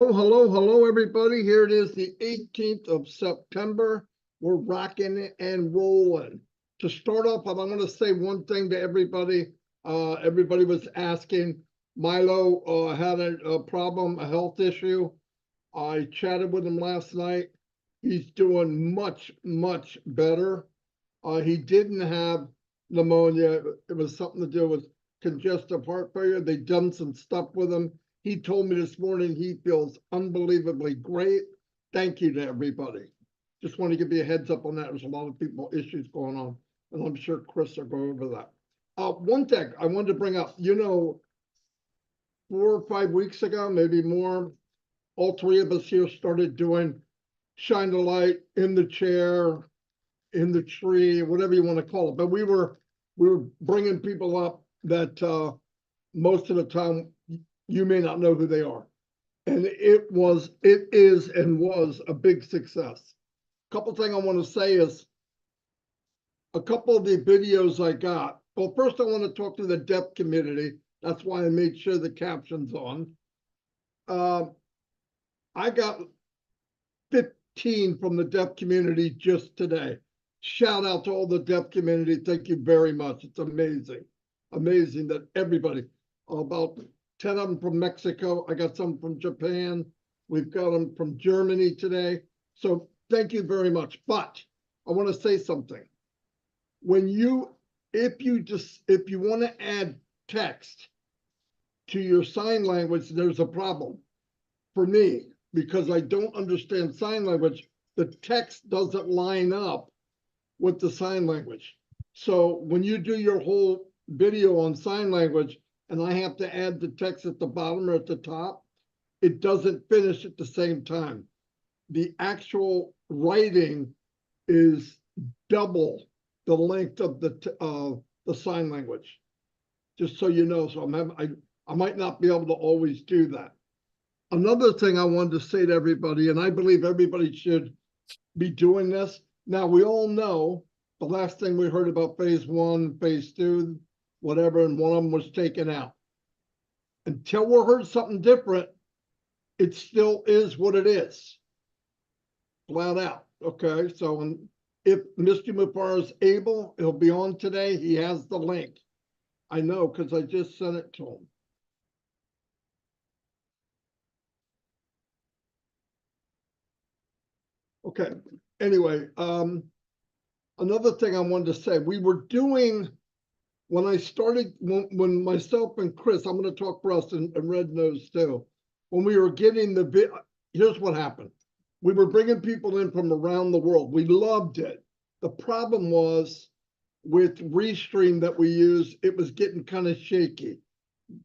Oh, hello, everybody. Here it is, the 18th of September. We're rocking and rolling. To start off, I want to say one thing to everybody. Everybody was asking. Milo had a problem, a health issue. I chatted with him last night. He's doing much better. He didn't have pneumonia. It was something to do with congestive heart failure. They done some stuff with him. He told me this morning he feels unbelievably great. Thank you to everybody. Just want to give you a heads up on that. There's a lot of people issues going on, and I'm sure Chris will go over that. One thing I wanted to bring up, 4 or 5 weeks ago, maybe more, all three of us here started doing shine the light in the chair, in the tree, whatever you want to call it. But we were bringing people up that most of the time you may not know who they are, and it is, and was a big success. A couple things I want to say is a couple of the videos I got. Well, first I want to talk to the deaf community. That's why I made sure the caption's on. I got 15 from the deaf community just today. Shout out to all the deaf community. Thank you very much. It's amazing. Amazing that everybody, about 10 of them from Mexico. I got some from Japan. We've got them from Germany today. So thank you very much. But I want to say something. If you want to add text to your sign language, there's a problem for me because I don't understand sign language. The text doesn't line up with the sign language. So when you do your whole video on sign language and I have to add the text at the bottom or at the top, it doesn't finish at the same time. The actual writing is double the length of the sign language. Just so you know, so I might not be able to always do that. Another thing I wanted to say to everybody, and I believe everybody should be doing this. Now, we all know the last thing we heard about phase 1, phase 2, whatever, and one of them was taken out. Until we heard something different, it still is what it is. Flat out. Okay, so if Mr. Mufareh is able, he'll be on today. He has the link. I know because I just sent it to him. Okay, anyway, another thing I wanted to say, we were doing, when I started, when myself and Chris, I'm going to talk for us and Red Nose too, when we were getting here's what happened. We were bringing people in from around the world. We loved it. The problem was with Restream that we use, it was getting kind of shaky.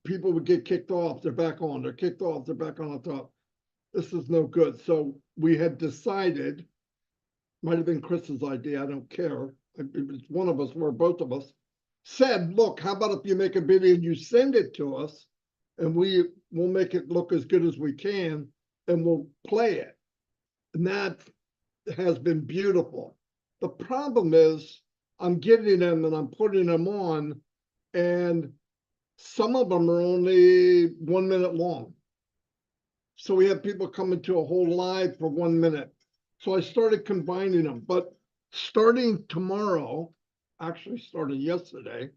People would get kicked off, they're back on, they're kicked off, they're back on the top. This is no good. So we had decided, might have been Chris's idea, I don't care. It was one of us, or both of us, said, look, how about if you make a video and you send it to us and we'll make it look as good as we can and we'll play it. And that has been beautiful. The problem is I'm getting them and I'm putting them on, and some of them are only 1 minute long. So we have people coming to a whole live for 1 minute. So I started combining them, but starting tomorrow, actually started yesterday,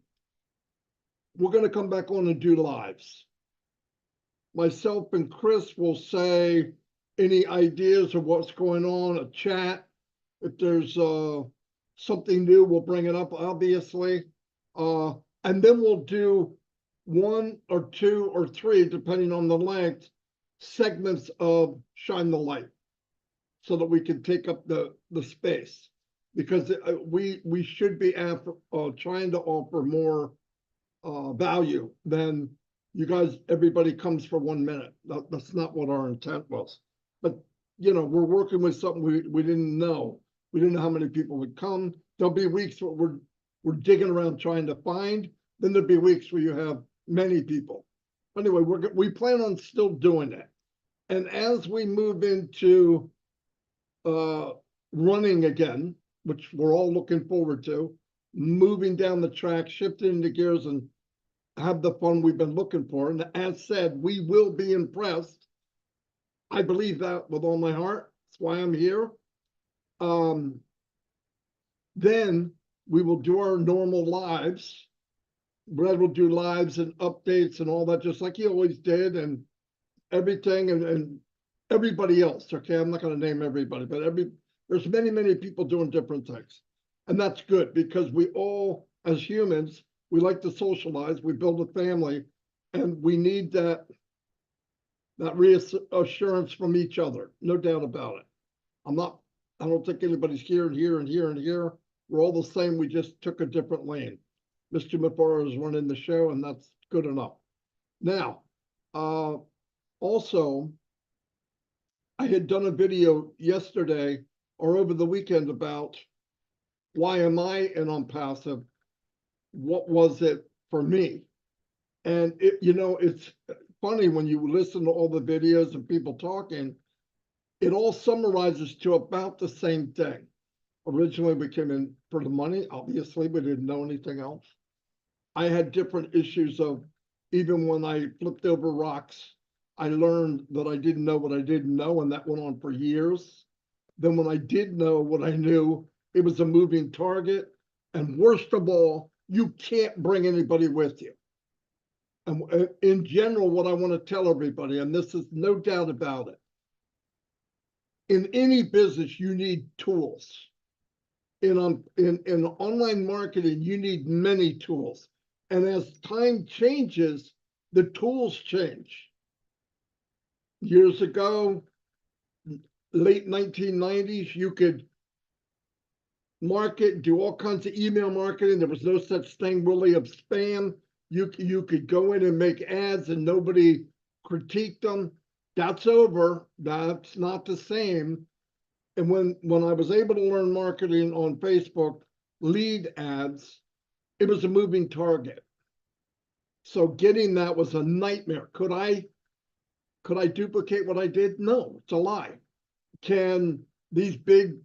we're going to come back on and do lives. Myself and Chris will say any ideas of what's going on, a chat. If there's something new, we'll bring it up, obviously. And then we'll do 1 or 2 or 3, depending on the length, segments of Shine the Light so that we can take up the space. Because we should be trying to offer more value than you guys, everybody comes for 1 minute. That's not what our intent was. But, we're working with something we didn't know. We didn't know how many people would come. There'll be weeks where we're digging around trying to find. Then there'll be weeks where you have many people. Anyway, we plan on still doing it. And as we move into running again, which we're all looking forward to, moving down the track, shifting into gears and have the fun we've been looking for. And as said, we will be impressed I believe that with all my heart. That's why I'm here. Then we will do our normal lives. Brad will do lives and updates and all that, just like he always did, and everything, and everybody else. Okay, I'm not going to name everybody, but there's many people doing different things, and that's good because we all, as humans, we like to socialize. We build a family, and we need that reassurance from each other. No doubt about it. I don't think anybody's here and here and here and here. We're all the same. We just took a different lane. Mr. Mufareh is running the show, and that's good enough. Now, also, I had done a video yesterday or over the weekend about why am I in Onpassive? What was it for me? And it's funny when you listen to all the videos and people talking, it all summarizes to about the same thing. Originally, we came in for the money. Obviously, we didn't know anything else. I had different issues of, even when I flipped over rocks, I learned that I didn't know what I didn't know, and that went on for years. Then when I did know what I knew, it was a moving target. And worst of all, you can't bring anybody with you. And in general, what I want to tell everybody, and this is no doubt about it, in any business, you need tools. In online marketing, you need many tools. And as time changes, the tools change. Years ago, late 1990s, you could market, do all kinds of email marketing. There was no such thing really of spam. You could go in and make ads and nobody critiqued them. That's over. That's not the same. And when I was able to learn marketing on Facebook, lead ads, it was a moving target. So getting that was a nightmare. Could I duplicate what I did? No, it's a lie. Can these big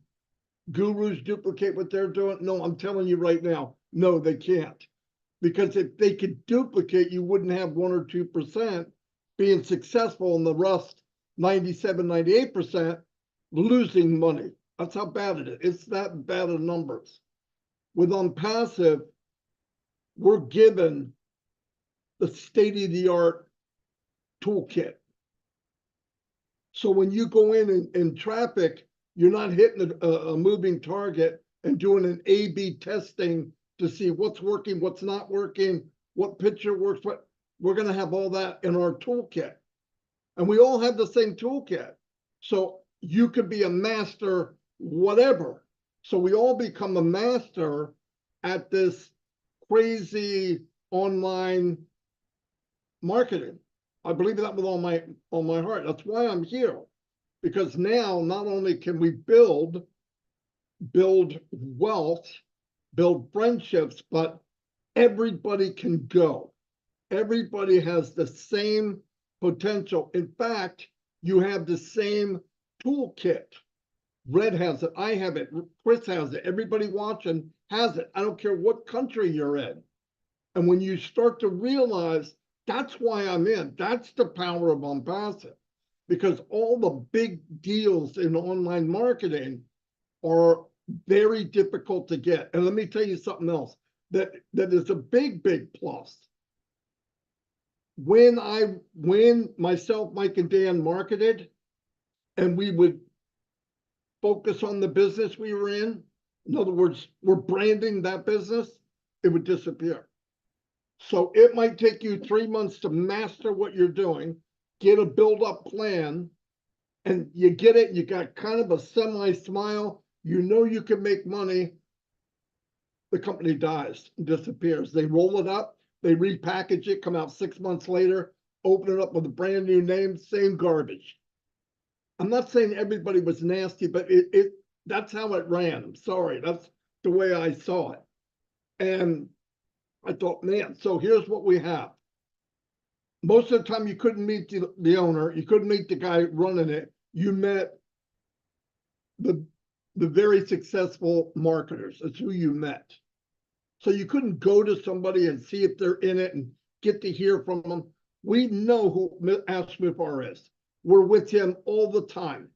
gurus duplicate what they're doing? No, I'm telling you right now, no, they can't. Because if they could duplicate, you wouldn't have 1 or 2% being successful, and the rest, 97, 98%, losing money. That's how bad it is. It's that bad of numbers. With Onpassive, we're given the state-of-the-art toolkit. So when you go in traffic, you're not hitting a moving target and doing an A/B testing to see what's working, what's not working, what picture works. We're going to have all that in our toolkit. And we all have the same toolkit. So you could be a master, whatever. So we all become a master at this crazy online marketing. I believe that with all my heart. That's why I'm here. Because now not only can we build wealth, build friendships, but everybody can go. Everybody has the same potential. In fact, you have the same toolkit. Red has it, I have it, Chris has it, everybody watching has it. I don't care what country you're in. And when you start to realize that's why I'm in, that's the power of Onpassive, because all the big deals in online marketing are very difficult to get. And let me tell you something else that is a big plus. When myself, Mike, and Dan marketed, and we would focus on the business we were in other words, we're branding that business, it would disappear. So it might take you 3 months to master what you're doing, get a build-up plan, and you get it, you got kind of a semi-smile, you know you can make money, the company dies, disappears. They roll it up, they repackage it, come out 6 months later, open it up with a brand new name, same garbage. I'm not saying everybody was nasty, but that's how it ran. I'm sorry, that's the way I saw it. And I thought, man, so here's what we have. Most of the time you couldn't meet the owner, you couldn't meet the guy running it. You met the very successful marketers. That's who you met. So you couldn't go to somebody and see if they're in it and get to hear from them. We know who Ask Mufareh is. were with him all the time.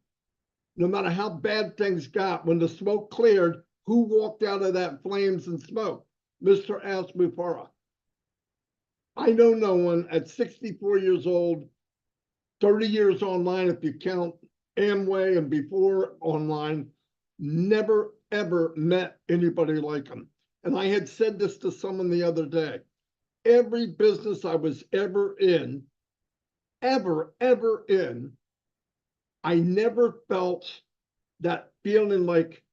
No matter how bad things got, when the smoke cleared, who walked out of that flames and smoke? Mr. Mufareh. I know no one at 64 years old, 30 years online, if you count Amway and before online, never ever met anybody like him. And I had said this to someone the other day. Every business I was ever in, I never felt that feeling like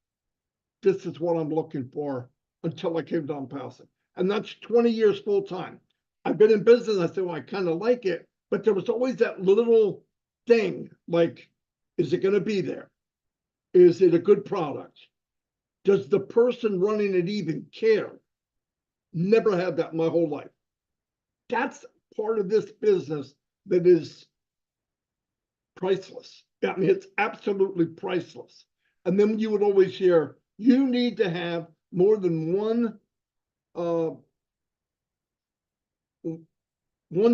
this is what I'm looking for until I came to Onpassive. And that's 20 years full time. I've been in business. I said, well, I kind of like it, but there was always that little thing like, is it going to be there? Is it a good product? Does the person running it even care? Never had that my whole life. That's part of this business that is priceless. I mean, it's absolutely priceless. And then you would always hear, you need to have more than one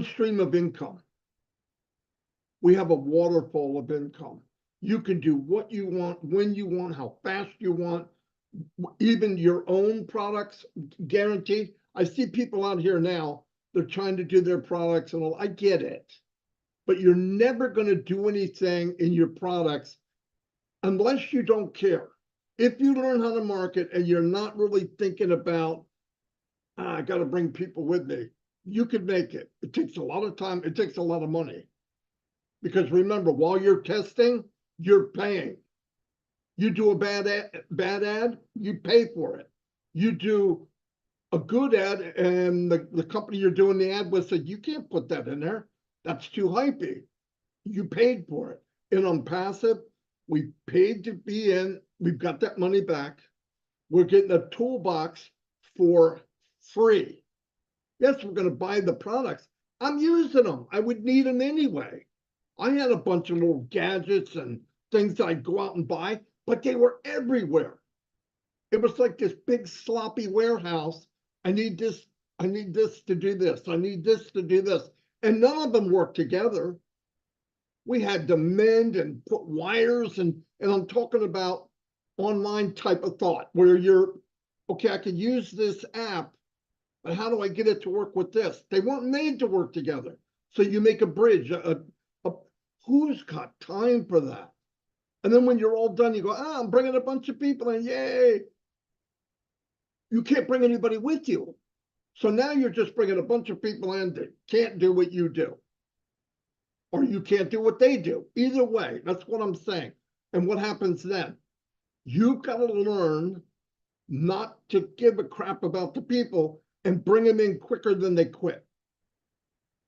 stream of income. We have a waterfall of income. You can do what you want, when you want, how fast you want, even your own products guaranteed. I see people out here now, they're trying to do their products and all. I get it, but you're never going to do anything in your products unless you don't care. If you learn how to market and you're not really thinking about, I got to bring people with me, you could make it. It takes a lot of time. It takes a lot of money. Because remember, while you're testing, you're paying. You do a bad ad, you pay for it. You do a good ad, and the company you're doing the ad with said, you can't put that in there. That's too hypey. You paid for it. In Onpassive, we paid to be in. We've got that money back. We're getting a toolbox for free. Yes, we're going to buy the products. I'm using them. I would need them anyway. I had a bunch of little gadgets and things that I'd go out and buy, but they were everywhere. It was like this big sloppy warehouse. I need this to do this. I need this to do this. And none of them worked together. We had to mend and put wires, and I'm talking about online type of thought where you're, okay, I can use this app, but how do I get it to work with this? They weren't made to work together. So you make a bridge. Who's got time for that? And then when you're all done, you go, I'm bringing a bunch of people in, yay. You can't bring anybody with you. So now you're just bringing a bunch of people in that can't do what you do. Or you can't do what they do. Either way, that's what I'm saying. And what happens then? You've got to learn not to give a crap about the people and bring them in quicker than they quit.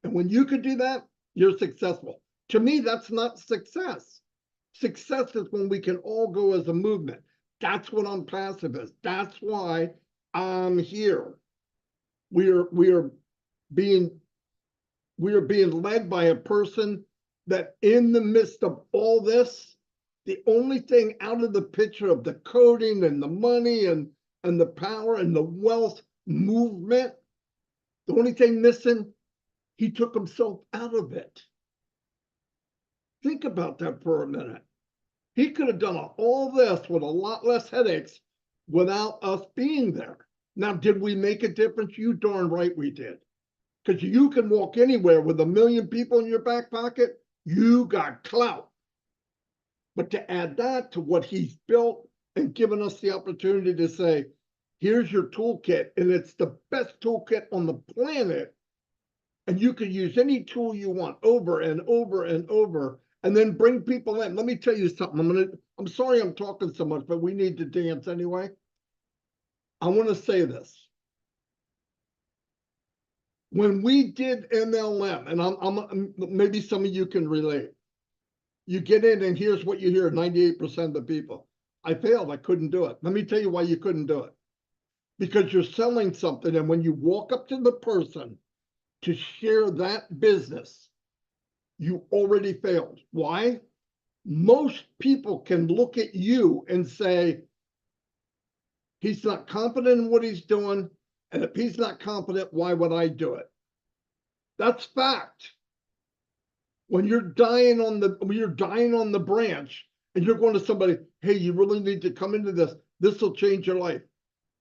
And when you can do that, you're successful. To me, that's not success. Success is when we can all go as a movement. That's what Onpassive is. That's why I'm here. We are being led by a person that in the midst of all this, the only thing out of the picture of the coding and the money and the power and the wealth movement, the only thing missing, he took himself out of it. Think about that for a minute. He could have done all this with a lot less headaches without us being there. Now, did we make a difference? You darn right we did. Because you can walk anywhere with 1 million people in your back pocket, you got clout. But to add that to what he's built and given us the opportunity to say, here's your toolkit, and it's the best toolkit on the planet. And you can use any tool you want over and over and over, and then bring people in. Let me tell you something. I'm sorry I'm talking so much, but we need to dance anyway. I want to say this. When we did MLM, and I'm maybe some of you can relate. You get in and here's what you hear, 98% of the people. I failed, I couldn't do it. Let me tell you why you couldn't do it. Because you're selling something, and when you walk up to the person to share that business, you already failed. Why? Most people can look at you and say, he's not confident in what he's doing, and if he's not confident, why would I do it? That's fact. When you're dying on the branch and you're going to somebody, hey, you really need to come into this. This will change your life.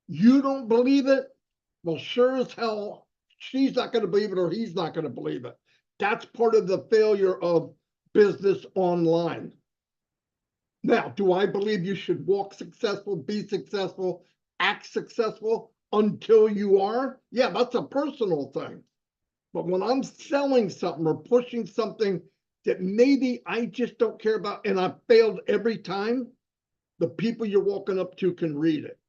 You don't believe it? Well, sure as hell, she's not going to believe it or he's not going to believe it. That's part of the failure of business online. Now, do I believe you should walk successful, be successful, act successful until you are? Yeah, that's a personal thing. But when I'm selling something or pushing something that maybe I just don't care about and I've failed every time, the people you're walking up to can read it.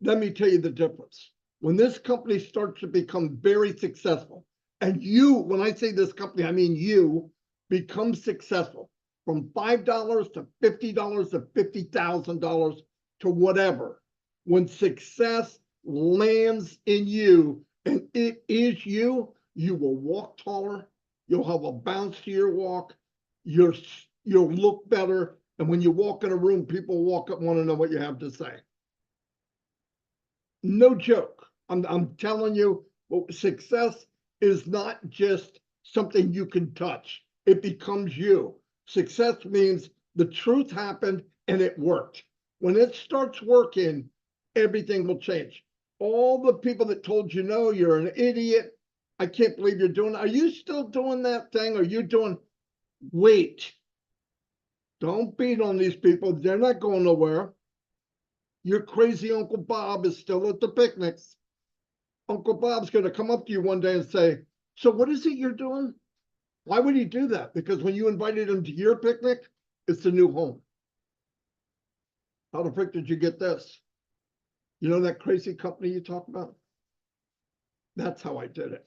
Let me tell you the difference. When this company starts to become very successful, and you, when I say this company, I mean you, become successful from $5 to $50 to $50,000 to whatever. When success lands in you and it is you, you will walk taller, you'll have a bounce to your walk, you'll look better, and when you walk in a room, people walk up, want to know what you have to say. No joke. I'm telling you, success is not just something you can touch. It becomes you. Success means the truth happened and it worked. When it starts working, everything will change. All the people that told you no, you're an idiot, I can't believe you're doing, are you still doing that thing? Are you doing, wait, don't beat on these people. They're not going nowhere. Your crazy Uncle Bob is still at the picnics. Uncle Bob's going to come up to you one day and say, so what is it you're doing? Why would he do that? Because when you invited him to your picnic, it's a new home. How the frick did you get this? You know that crazy company you talk about? That's how I did it.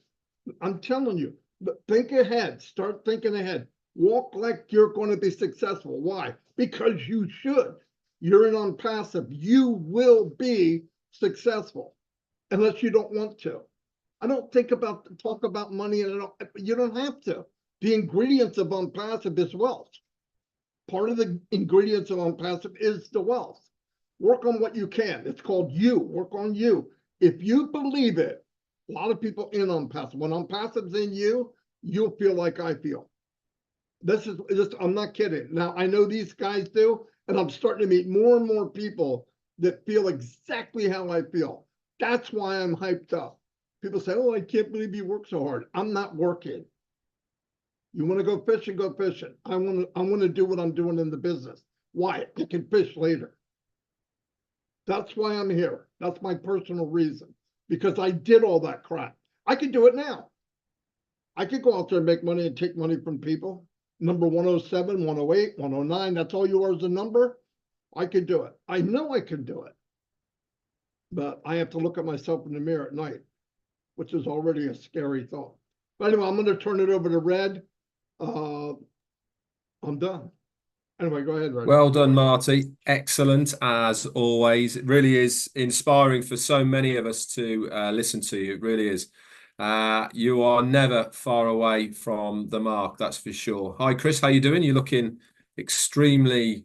I'm telling you, but think ahead. Start thinking ahead. Walk like you're going to be successful. Why? Because you should. You're in Onpassive. You will be successful unless you don't want to. I don't talk about money, and you don't have to. The ingredients of Onpassive is wealth. Part of the ingredients of Onpassive is the wealth. Work on what you can. It's called you. Work on you. If you believe it, a lot of people in Onpassive. When Onpassive's in you, you'll feel like I feel. This is just, I'm not kidding. Now, I know these guys do, and I'm starting to meet more and more people that feel exactly how I feel. That's why I'm hyped up. People say, oh, I can't believe you work so hard. I'm not working. You want to go fishing, go fishing. I want to do what I'm doing in the business. Why? I can fish later. That's why I'm here. That's my personal reason. Because I did all that crap. I can do it now. I could go out there and make money and take money from people. Number 107, 108, 109, that's all yours, a number. I could do it. I know I can do it. But I have to look at myself in the mirror at night, which is already a scary thought. But anyway, I'm going to turn it over to Red. I'm done. Anyway, go ahead, Red. Well done, Marty. Excellent as always. It really is inspiring for so many of us to listen to you. It really is. You are never far away from the mark, that's for sure. Hi, Chris. How you doing? You're looking extremely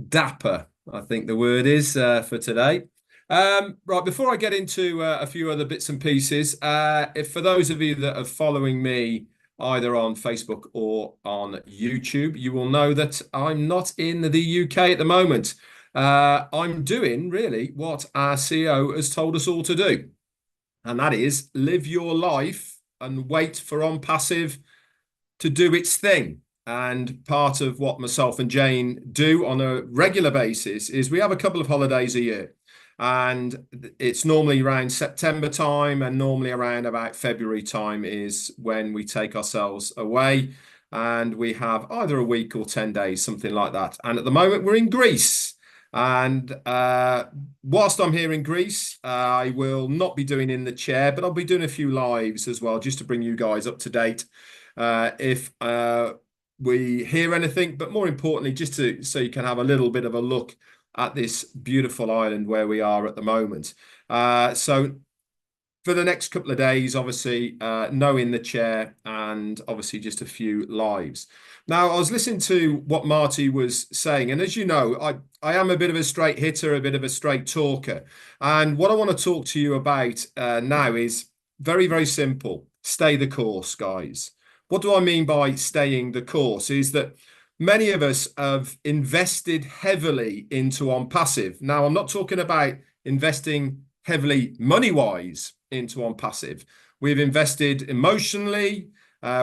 dapper, I think the word is for today. Right, before I get into a few other bits and pieces, if for those of you that are following me either on Facebook or on YouTube, you will know that I'm not in the UK at the moment. I'm doing really what our CEO has told us all to do, and that is live your life and wait for Onpassive to do its thing. And part of what myself and Jane do on a regular basis is we have a couple of holidays a year. And it's normally around September time, and normally around about February time is when we take ourselves away. And we have either a week or 10 days, something like that. And at the moment, we're in Greece. And whilst I'm here in Greece, I will not be doing In the Chair, but I'll be doing a few lives as well, just to bring you guys up to date. If we hear anything, but more importantly, just so you can have a little bit of a look at this beautiful island where we are at the moment. So for the next couple of days, obviously, no In the Chair, and obviously just a few lives. Now, I was listening to what Marty was saying, and as you know, I am a bit of a straight hitter, a bit of a straight talker. And what I want to talk to you about now is very, very simple. stay the course, guys. What do I mean by staying the course is that many of us have invested heavily into Onpassive. Now, I'm not talking about investing heavily money-wise into Onpassive. We've invested emotionally,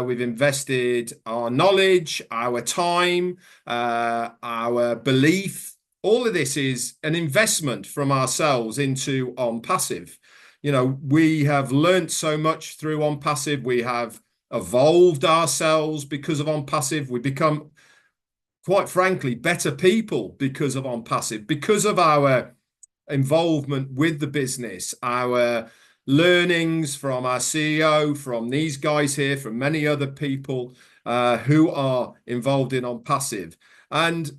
we've invested our knowledge, our time, our belief. All of this is an investment from ourselves into Onpassive. You know, we have learned so much through Onpassive. We have evolved ourselves because of Onpassive. We become, quite frankly, better people because of Onpassive, because of our involvement with the business, our learnings from our CEO, from these guys here, from many other people who are involved in Onpassive. And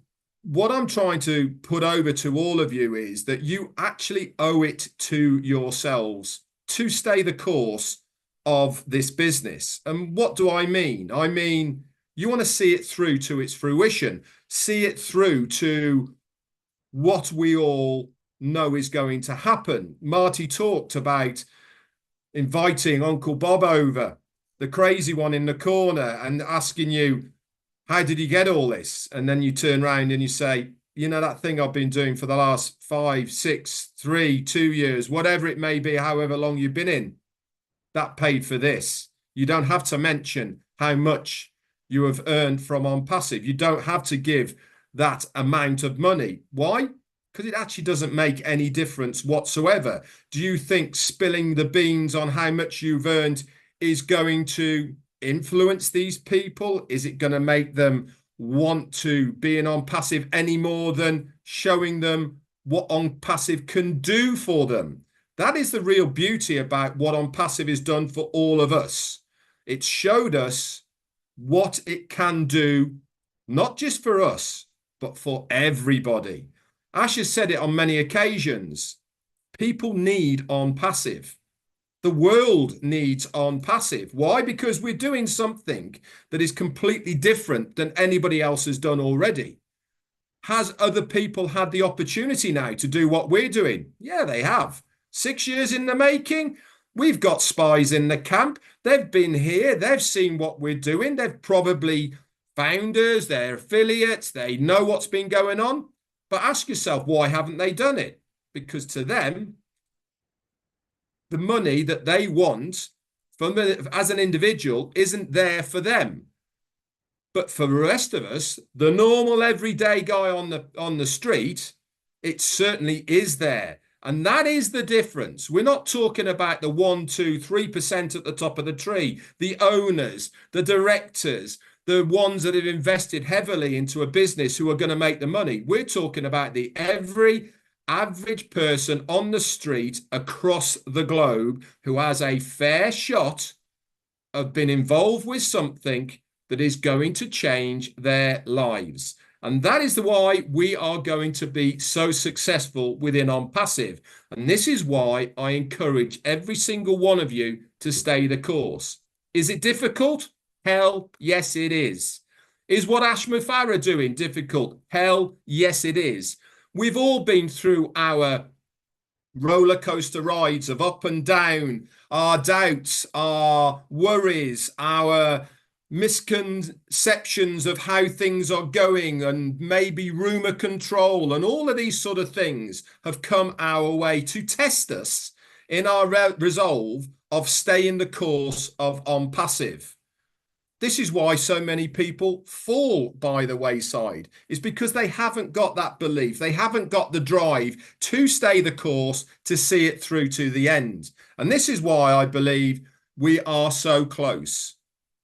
what I'm trying to put over to all of you is that you actually owe it to yourselves to stay the course of this business. And what do I mean? I mean, you want to see it through to its fruition, see it through to what we all know is going to happen. Marty talked about inviting Uncle Bob over, the crazy one in the corner, and asking you, how did he get all this? And then you turn around and you say, you know, that thing I've been doing for the last 5, 6, 3, 2 years, whatever it may be, however long you've been in, that paid for this. You don't have to mention how much you have earned from Onpassive. You don't have to give that amount of money. Why? Because it actually doesn't make any difference whatsoever. Do you think spilling the beans on how much you've earned is going to influence these people? Is it going to make them want to be in Onpassive any more than showing them what Onpassive can do for them? That is the real beauty about what Onpassive has done for all of us. It showed us what it can do, not just for us, but for everybody. Ash has said it on many occasions. People need Onpassive. The world needs Onpassive. Why? Because we're doing something that is completely different than anybody else has done already. Has other people had the opportunity now to do what we're doing? Yeah, they have. 6 years in the making. We've got spies in the camp. They've been here. They've seen what we're doing. They've probably founders, they're affiliates. They know what's been going on. But ask yourself, why haven't they done it? Because to them, the money that they want from as an individual isn't there for them. But for the rest of us, the normal everyday guy on the street, it certainly is there. And that is the difference. We're not talking about the 1, 2, 3% at the top of the tree, the owners, the directors, the ones that have invested heavily into a business who are going to make the money. We're talking about the every average person on the street across the globe who has a fair shot of being involved with something that is going to change their lives. And that is why we are going to be so successful within Onpassive. And this is why I encourage every single one of you to stay the course. Is it difficult? Hell, yes, it is. Is what Ash Mufareh doing difficult? Hell, yes, it is. We've all been through our roller coaster rides of up and down, our doubts, our worries, our misconceptions of how things are going, and maybe rumor control, and all of these sort of things have come our way to test us in our resolve of staying the course of Onpassive. This is why so many people fall by the wayside, is because they haven't got that belief. They haven't got the drive to stay the course, to see it through to the end. And this is why I believe we are so close.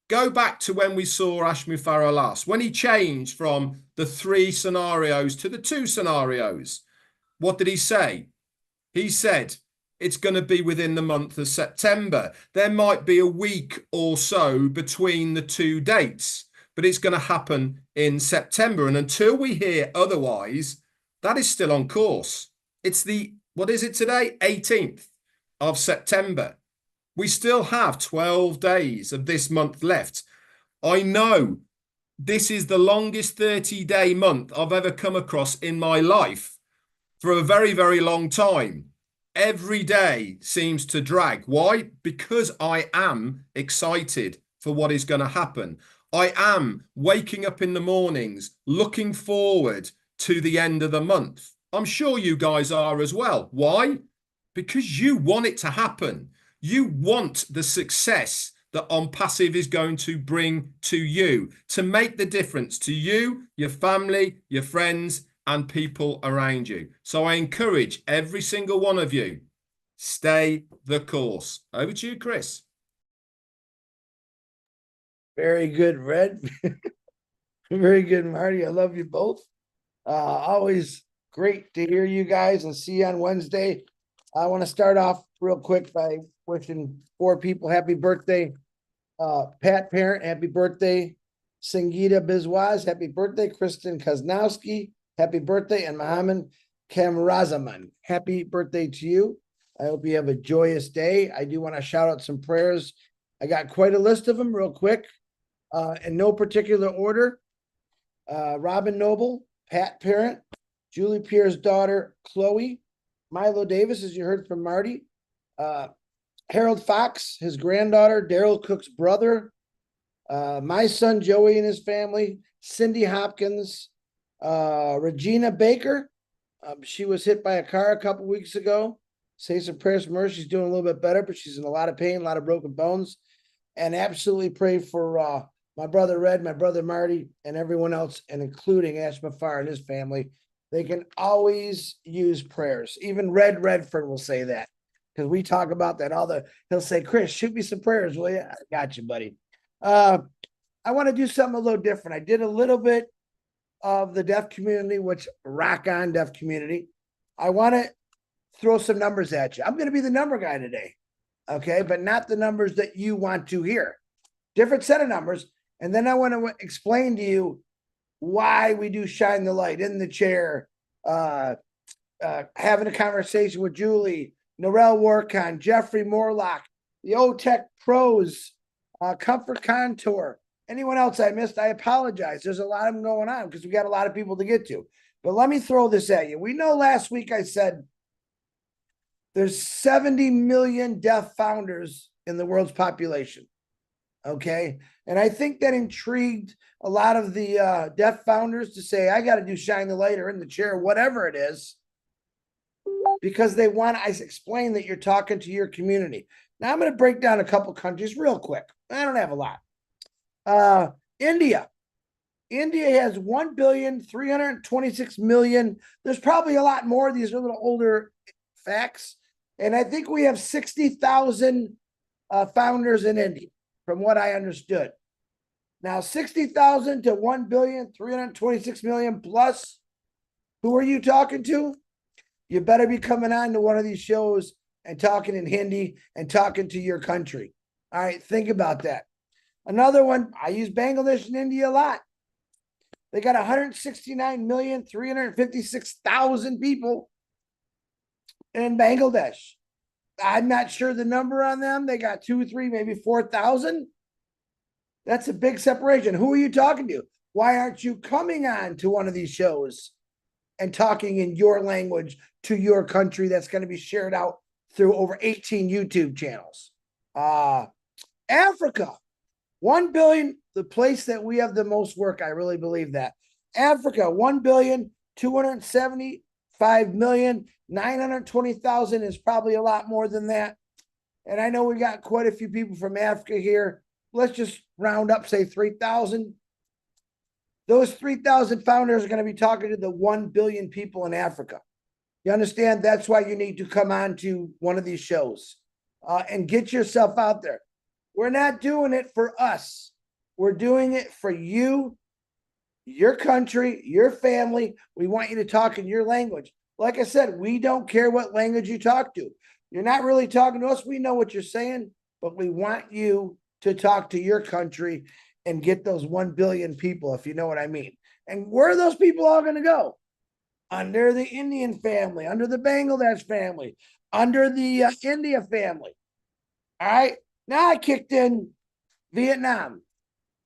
Go back to when we saw Ash Mufareh last, when he changed from the 3 scenarios to the 2 scenarios. What did he say? He said, it's going to be within the month of September. There might be a week or so between the 2 dates, but it's going to happen in September. And until we hear otherwise, that is still on course. It's what is it today? 18th of September. We still have 12 days of this month left. I know this is the longest 30-day month I've ever come across in my life for a very, very long time. every day seems to drag. Why? Because I am excited for what is going to happen. I am waking up in the mornings, looking forward to the end of the month. I'm sure you guys are as well. Why? Because you want it to happen. You want the success that Onpassive is going to bring to you, to make the difference to you, your family, your friends, and people around you. So I encourage every single one of you, stay the course. Over to you, Chris. Very good, Red. Very good, Marty. I love you both. Always great to hear you guys and see you on Wednesday. I want to start off real quick by wishing 4 people happy birthday. Pat Parent, happy birthday. Singita Bizwaz, happy birthday. Kristen Kaznowski, happy birthday. And Mohammed Kamrazaman, happy birthday to you. I hope you have a joyous day. I do want to shout out some prayers. I got quite a list of them real quick, in no particular order. Robin Noble, Pat Parent, Julie Pierre's daughter, Chloe, Milo Davis, as you heard from Marty, Harold Fox, his granddaughter, Daryl Cook's brother, my son Joey and his family, Cindy Hopkins, Regina Baker. She was hit by a car a couple weeks ago. Say some prayers for her. She's doing a little bit better, but she's in a lot of pain, a lot of broken bones. And absolutely pray for my brother Red, my brother Marty, and everyone else, and including Ash Mufareh and his family. They can always use prayers. Even Red Redford will say that, because we talk about that. He'll say, Chris, shoot me some prayers, will you? I got you, buddy. I want to do something a little different. I did a little bit of the deaf community, which rock on deaf community. I want to throw some numbers at you. I'm going to be the number guy today. Okay, but not the numbers that you want to hear. Different set of numbers. And then I want to explain to you why we do shine the light in the chair, having a conversation with Julie, Norel Warcon, Jeffrey Morlock, the OTech pros, Comfort Contour. Anyone else I missed, I apologize. There's a lot of them going on because we got a lot of people to get to. But let me throw this at you. We know last week I said there's 70 million deaf founders in the world's population. Okay. And I think that intrigued a lot of the deaf founders to say, I got to do shine the light or in the chair, whatever it is, because they want to explain that you're talking to your community. Now I'm going to break down a couple countries real quick. I don't have a lot. India. India has 1,326,000,000. There's probably a lot more. These are a little older facts. And I think we have 60,000 founders in India, from what I understood. Now, 60,000 to 1,326,000,000 plus. Who are you talking to? You better be coming on to one of these shows and talking in Hindi and talking to your country. All right, think about that. Another one, I use Bangladesh and India a lot. They got 169,356,000 people in Bangladesh. I'm not sure the number on them. They got 2, 3, maybe 4,000. That's a big separation. Who are you talking to? Why aren't you coming on to one of these shows and talking in your language to your country that's going to be shared out through over 18 YouTube channels? Africa, 1 billion, the place that we have the most work. I really believe that. Africa, 1,275,920,000 is probably a lot more than that. And I know we got quite a few people from Africa here. Let's just round up, say 3,000. Those 3,000 founders are going to be talking to the 1 billion people in Africa. You understand? That's why you need to come on to one of these shows and get yourself out there. We're not doing it for us. We're doing it for you, your country, your family. We want you to talk in your language. Like I said, we don't care what language you talk to. You're not really talking to us. We know what you're saying, but we want you to talk to your country and get those 1 billion people, if you know what I mean. And where are those people all going to go? Under the Indian family, under the Bangladesh family, under the India family. All right. Now I kicked in Vietnam.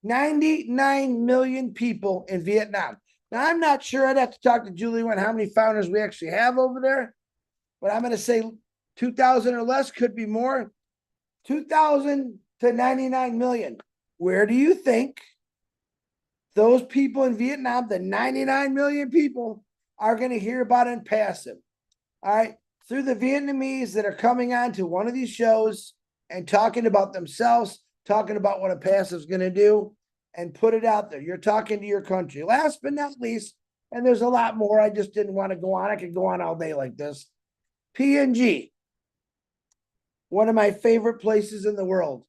99 million people in Vietnam. Now, I'm not sure. I'd have to talk to Julie on how many founders we actually have over there. But I'm going to say 2,000 or less, could be more. 2,000 to 99 million. Where do you think those people in Vietnam, the 99 million people, are going to hear about Onpassive? All right, through the Vietnamese that are coming on to one of these shows and talking about themselves, talking about what Onpassive is going to do, and put it out there. You're talking to your country. Last but not least, and there's a lot more, I just didn't want to go on. I could go on all day like this. PNG, one of my favorite places in the world,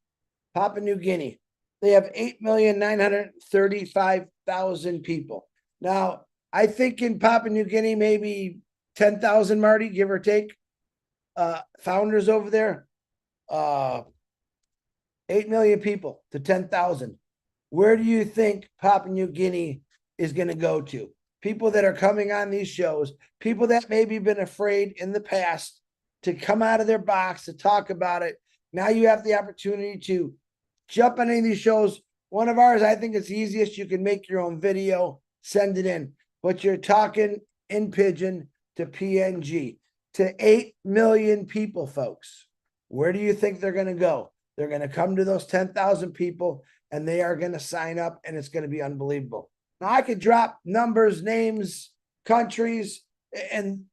Papua New Guinea. They have 8,935,000 people. Now, I think in Papua New Guinea, maybe 10,000, Marty, give or take, founders over there. 8 million people to 10,000. Where do you think Papua New Guinea is going to go to? People that are coming on these shows, people that maybe been afraid in the past to come out of their box, to talk about it. Now you have the opportunity to jump on any of these shows. One of ours, I think it's easiest. You can make your own video, send it in. But you're talking in Pidgin to PNG, to 8 million people, folks. Where do you think they're going to go? They're going to come to those 10,000 people, and they are going to sign up, and it's going to be unbelievable. Now, I could drop numbers, names, countries, and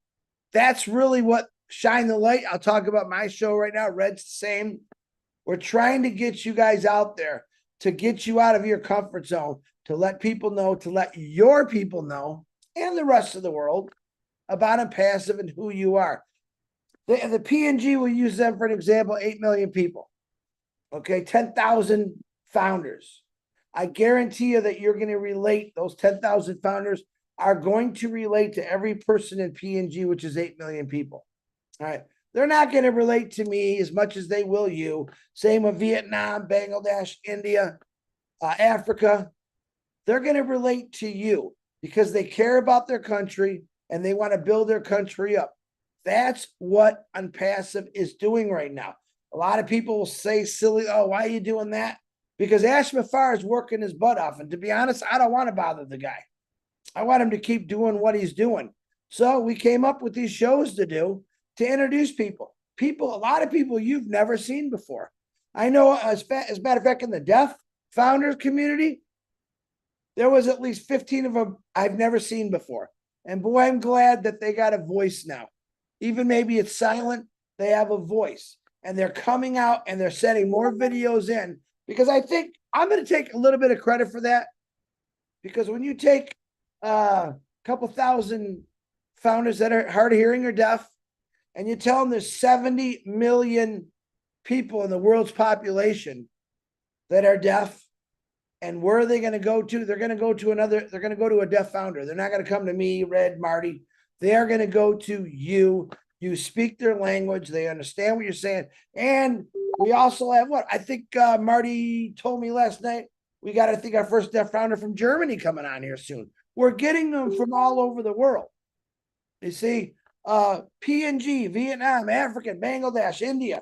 that's really what shine the light. I'll talk about my show right now. Red's the same. We're trying to get you guys out there, to get you out of your comfort zone, to let people know, to let your people know, and the rest of the world, about Onpassive and who you are. The PNG, will use them for an example, 8 million people. Okay, 10,000 founders. I guarantee you that you're going to relate, those 10,000 founders are going to relate to every person in PNG, which is 8 million people. All right. They're not going to relate to me as much as they will you. Same with Vietnam, Bangladesh, India, Africa. They're going to relate to you because they care about their country and they want to build their country up. That's what Onpassive is doing right now. A lot of people will say silly, oh, why are you doing that? Because Ash Mufareh is working his butt off. And to be honest, I don't want to bother the guy. I want him to keep doing what he's doing. So we came up with these shows to do, to introduce people. A lot of people you've never seen before. I know, as a matter of fact, in the deaf founders community, there was at least 15 of them I've never seen before. And boy, I'm glad that they got a voice now. Even maybe it's silent, they have a voice. And they're coming out and they're sending more videos in, because I think I'm going to take a little bit of credit for that. Because when you take a couple thousand founders that are hard of hearing or deaf, and you tell them there's 70 million people in the world's population that are deaf, and where are they going to go to? They're going to go to they're going to go to a deaf founder. They're not going to come to me, Red, Marty. They are going to go to you. You speak their language. They understand what you're saying. And we also have what? I think Marty told me last night, we got, I think, our first deaf founder from Germany coming on here soon. We're getting them from all over the world. You see, PNG, Vietnam, Africa, Bangladesh, India.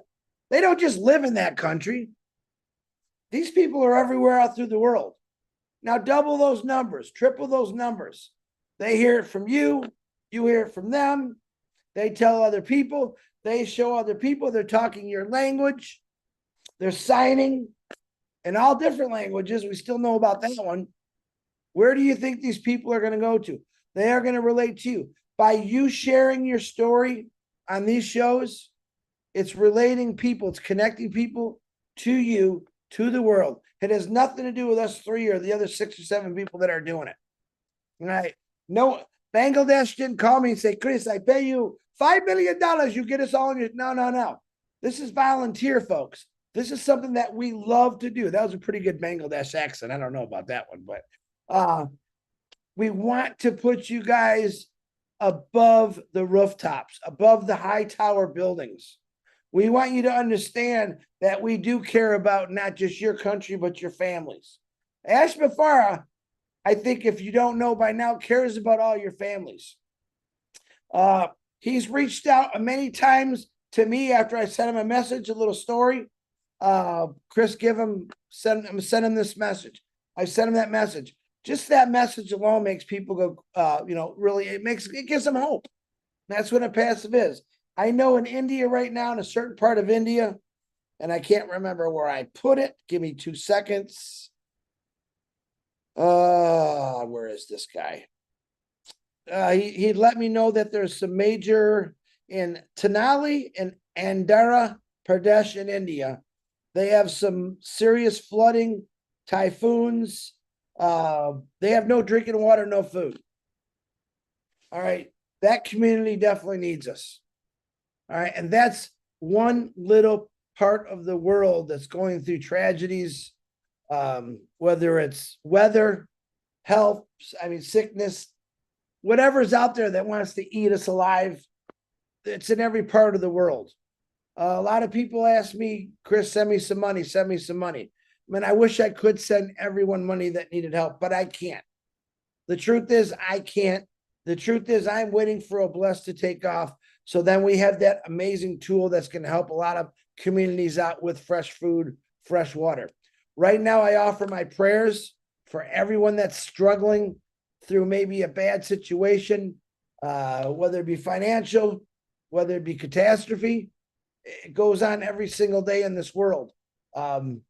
They don't just live in that country. These people are everywhere out through the world. Now double those numbers, triple those numbers. They hear it from you. You hear it from them. They tell other people. They show other people. They're talking your language. They're signing in all different languages. We still know about that one. Where do you think these people are going to go to? They are going to relate to you. By you sharing your story on these shows, it's relating people. It's connecting people to you, to the world. It has nothing to do with us three or the other 6 or 7 people that are doing it. All right. No, Bangladesh didn't call me and say, Chris, I pay you $5 million. You get us all in your. No. This is volunteer, folks. This is something that we love to do. That was a pretty good Bangladesh accent. I don't know about that one, but we want to put you guys above the rooftops, above the high tower buildings. We want you to understand that we do care about not just your country, but your families. Ash Mufareh, I think if you don't know by now, cares about all your families. He's reached out many times to me after I sent him a message, a little story. Chris, send him this message. I sent him that message. Just that message alone makes people go, really, it gives them hope. That's what Onpassive is. I know in India right now, in a certain part of India, and I can't remember where I put it. Give me 2 seconds. Where is this guy? He let me know that there's some major in Tenali and Andhra Pradesh in India. They have some serious flooding, typhoons. They have no drinking water, no food. All right. That community definitely needs us. All right. And that's one little part of the world that's going through tragedies, whether it's weather, health, sickness, whatever's out there that wants to eat us alive. It's in every part of the world. A lot of people ask me, Chris, send me some money, send me some money. I wish I could send everyone money that needed help, but I can't. The truth is, I can't. The truth is, I'm waiting for Obless to take off. So then we have that amazing tool that's going to help a lot of communities out with fresh food, fresh water. Right now, I offer my prayers for everyone that's struggling through maybe a bad situation, whether it be financial, whether it be catastrophe. It goes on every single day in this world. And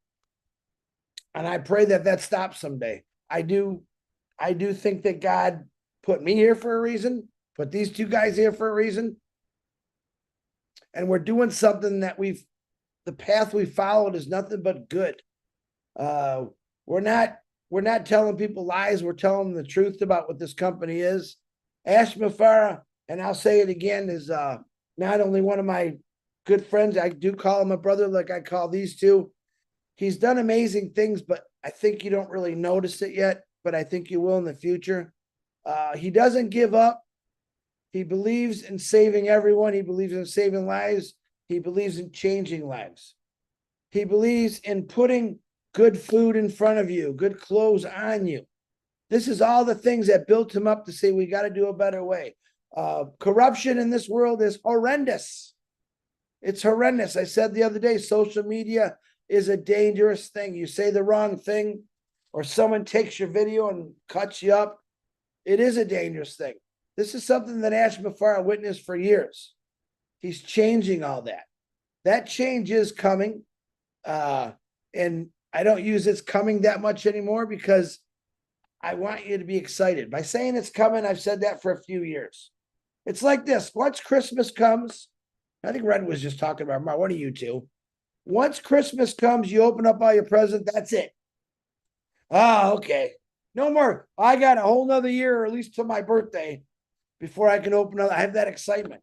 I pray that that stops someday. I do think that God put me here for a reason, put these two guys here for a reason. And we're doing something that the path we followed is nothing but good. We're not telling people lies. We're telling them the truth about what this company is. Ash Mufareh, and I'll say it again, is not only one of my good friends. I do call him a brother like I call these two. He's done amazing things, but I think you don't really notice it yet, but I think you will in the future. He doesn't give up. He believes in saving everyone. He believes in saving lives. He believes in changing lives. He believes in putting good food in front of you, good clothes on you. This is all the things that built him up to say, we got to do a better way. Corruption in this world is horrendous. It's horrendous. I said the other day, social media is a dangerous thing. You say the wrong thing, or someone takes your video and cuts you up. It is a dangerous thing. This is something that Ash Mufareh witnessed for years. He's changing all that. That change is coming. And I don't use it's coming that much anymore because I want you to be excited. By saying it's coming, I've said that for a few years. It's like this. Once Christmas comes, I think Red was just talking about, one of you two. Once Christmas comes, you open up all your presents, that's it. Okay. No more. I got a whole nother year, or at least till my birthday, before I can open up. I have that excitement.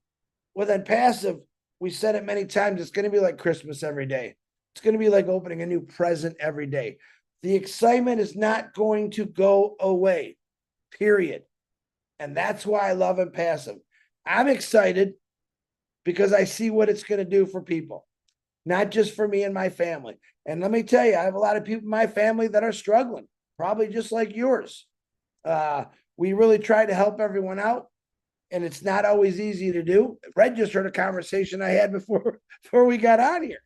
With Onpassive, we said it many times, it's going to be like Christmas every day. It's going to be like opening a new present every day. The excitement is not going to go away, period. And that's why I love Onpassive. I'm excited because I see what it's going to do for people, not just for me and my family. And let me tell you, I have a lot of people in my family that are struggling, probably just like yours. We really try to help everyone out, and it's not always easy to do. Red just heard a conversation I had before we got on here.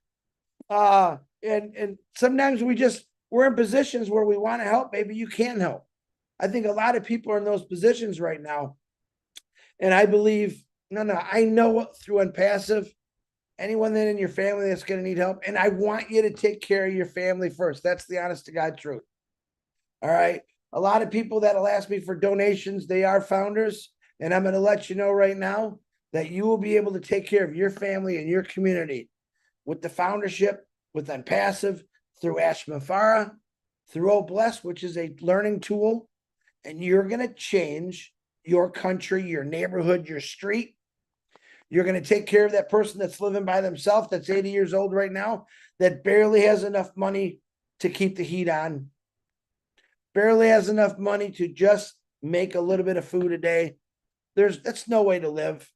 And sometimes we're in positions where we want to help. Maybe you can help. I think a lot of people are in those positions right now. And I believe, I know through Onpassive, anyone that in your family that's going to need help. And I want you to take care of your family first. That's the honest to God truth. All right. A lot of people that'll ask me for donations, they are founders. And I'm going to let you know right now that you will be able to take care of your family and your community with the foundership, with Onpassive, through Ash Mufareh, through Obless, which is a learning tool. And you're going to change your country, your neighborhood, your street. You're going to take care of that person that's living by themselves, that's 80 years old right now, that barely has enough money to keep the heat on, barely has enough money to just make a little bit of food a day. That's no way to live.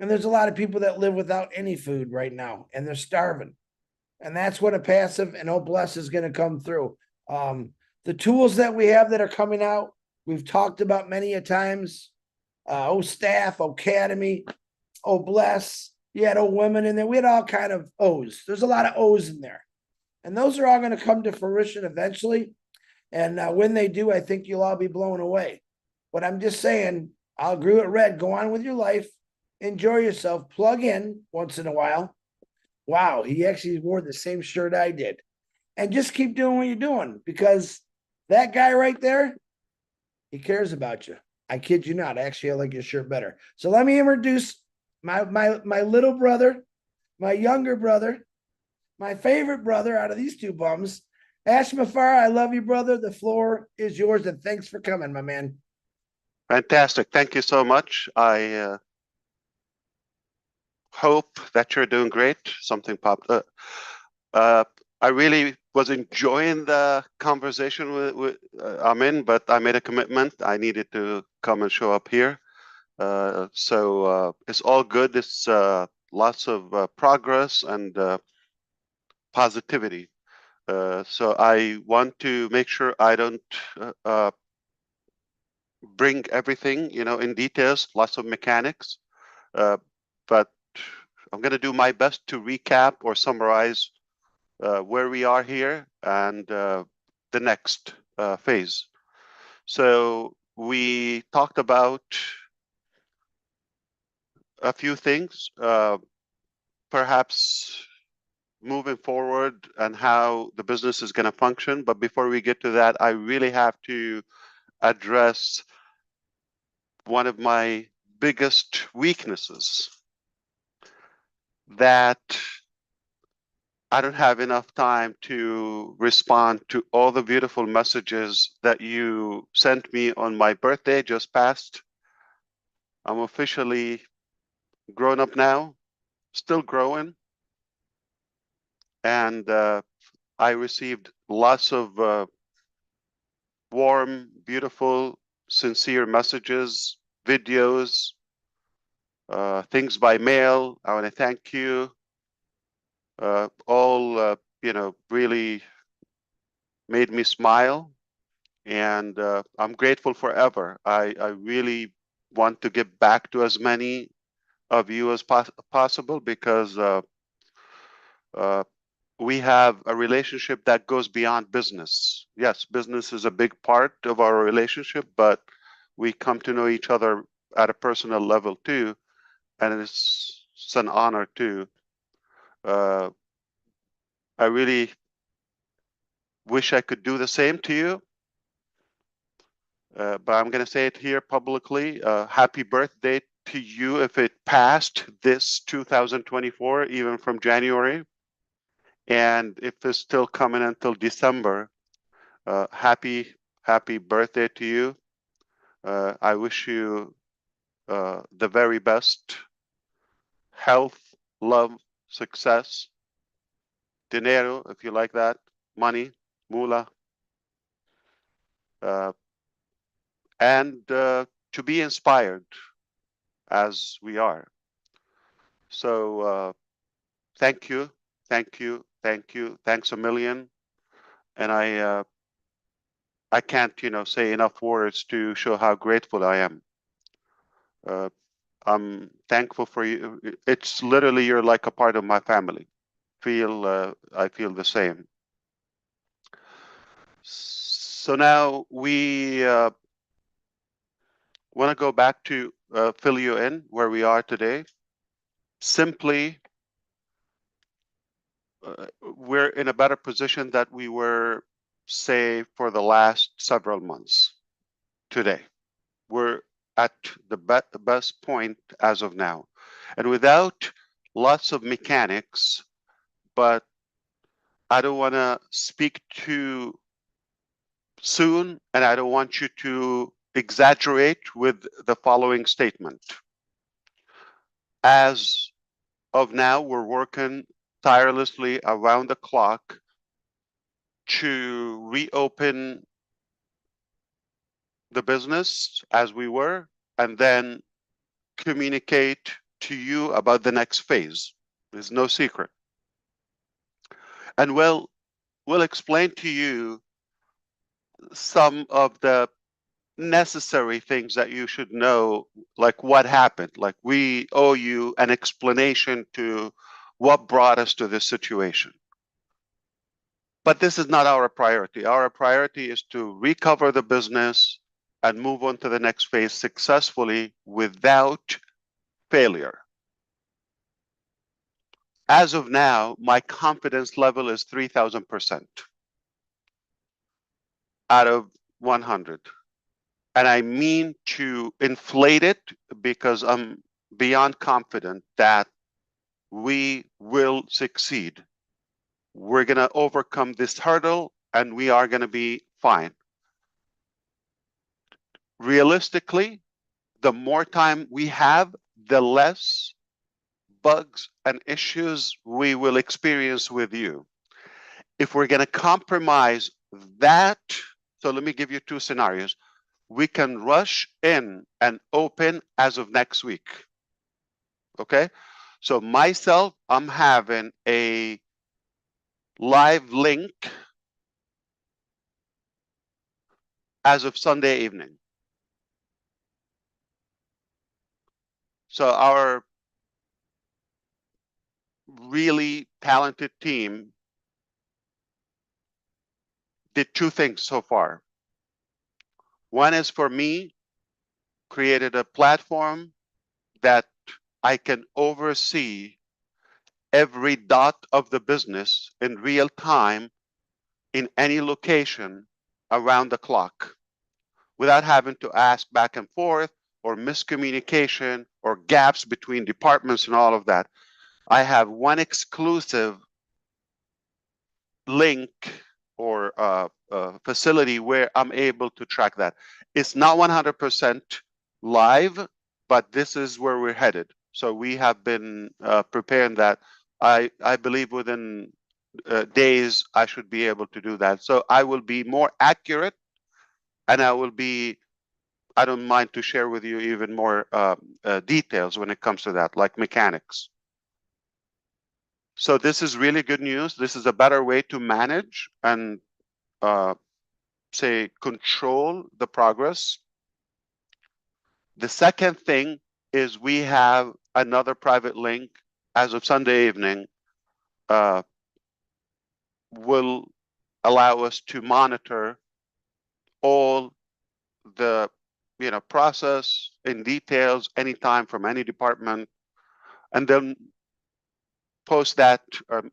And there's a lot of people that live without any food right now, and they're starving. And that's what Onpassive and Obless is going to come through. The tools that we have that are coming out, we've talked about many a times. Staff, Academy, Obless. You had Women in there. We had all kind of O's. There's a lot of O's in there. And those are all going to come to fruition eventually. And when they do, I think you'll all be blown away. But I'm just saying, I'll agree with Red. Go on with your life. enjoy yourself, plug in once in a while. Wow, he actually wore the same shirt I did. And just keep doing what you're doing, because that guy right there, he cares about you. I kid you not. Actually, I like your shirt better. So let me introduce my little brother, my younger brother, my favorite brother out of these two bums. Ash Mufareh, I love you, brother. The floor is yours, and thanks for coming, my man. Fantastic. Thank you so much. I hope that you're doing great. Something popped up. I really was enjoying the conversation with I'm in, but I made a commitment. I needed to come and show up here. So it's all good. It's lots of progress and positivity. So I want to make sure I don't bring everything, in details, lots of mechanics. But I'm going to do my best to recap or summarize where we are here and the next phase. So we talked about a few things, perhaps moving forward and how the business is going to function. But before we get to that, I really have to address one of my biggest weaknesses, that I don't have enough time to respond to all the beautiful messages that you sent me on my birthday just passed. I'm officially grown up now, still growing. And I received lots of warm, beautiful, sincere messages, videos, things by mail. I want to thank you. All, really made me smile. And I'm grateful forever. I really want to give back to as many of you as possible, because we have a relationship that goes beyond business. Yes, business is a big part of our relationship, but we come to know each other at a personal level too, and it's an honor too. I really wish I could do the same to you, but I'm going to say it here publicly. Happy birthday to you if it passed this 2024, even from January. And if it's still coming until December, happy birthday to you. I wish you the very best health, love, success, dinero, if you like that, money, moolah, and to be inspired as we are. So thank you, thanks a million. And I can't, say enough words to show how grateful I am. I'm thankful for you. It's literally, you're like a part of my family. I feel the same. So now we want to go back to fill you in where we are today. Simply, we're in a better position that we were, say, for the last several months today. We're at the best point as of now. And without lots of mechanics, but I don't want to speak too soon, and I don't want you to exaggerate with the following statement. As of now, we're working tirelessly around the clock to reopen the business as we were, and then communicate to you about the next phase. There's no secret. And we'll explain to you some of the necessary things that you should know, like what happened. Like, we owe you an explanation to what brought us to this situation. But this is not our priority. Our priority is to recover the business and move on to the next phase successfully without failure. As of now, my confidence level is 3,000% out of 100. And I mean to inflate it because I'm beyond confident that we will succeed. We're going to overcome this hurdle and we are going to be fine. Realistically, the more time we have, the less bugs and issues we will experience with you. If we're going to compromise that, so let me give you two scenarios. We can rush in and open as of next week. Okay? So myself, I'm having a live link as of Sunday evening. So our really talented team did two things so far. One is for me, created a platform that I can oversee every dot of the business in real time in any location around the clock without having to ask back and forth or miscommunication or gaps between departments and all of that. I have one exclusive link or facility where I'm able to track that. It's not 100% live, but this is where we're headed. So we have been preparing that. I believe within days I should be able to do that. So I will be more accurate, and I don't mind to share with you even more details when it comes to that, like mechanics. So this is really good news. This is a better way to manage and say control the progress. The second thing is we have another private link as of Sunday evening will allow us to monitor all the process in details anytime from any department, and then post that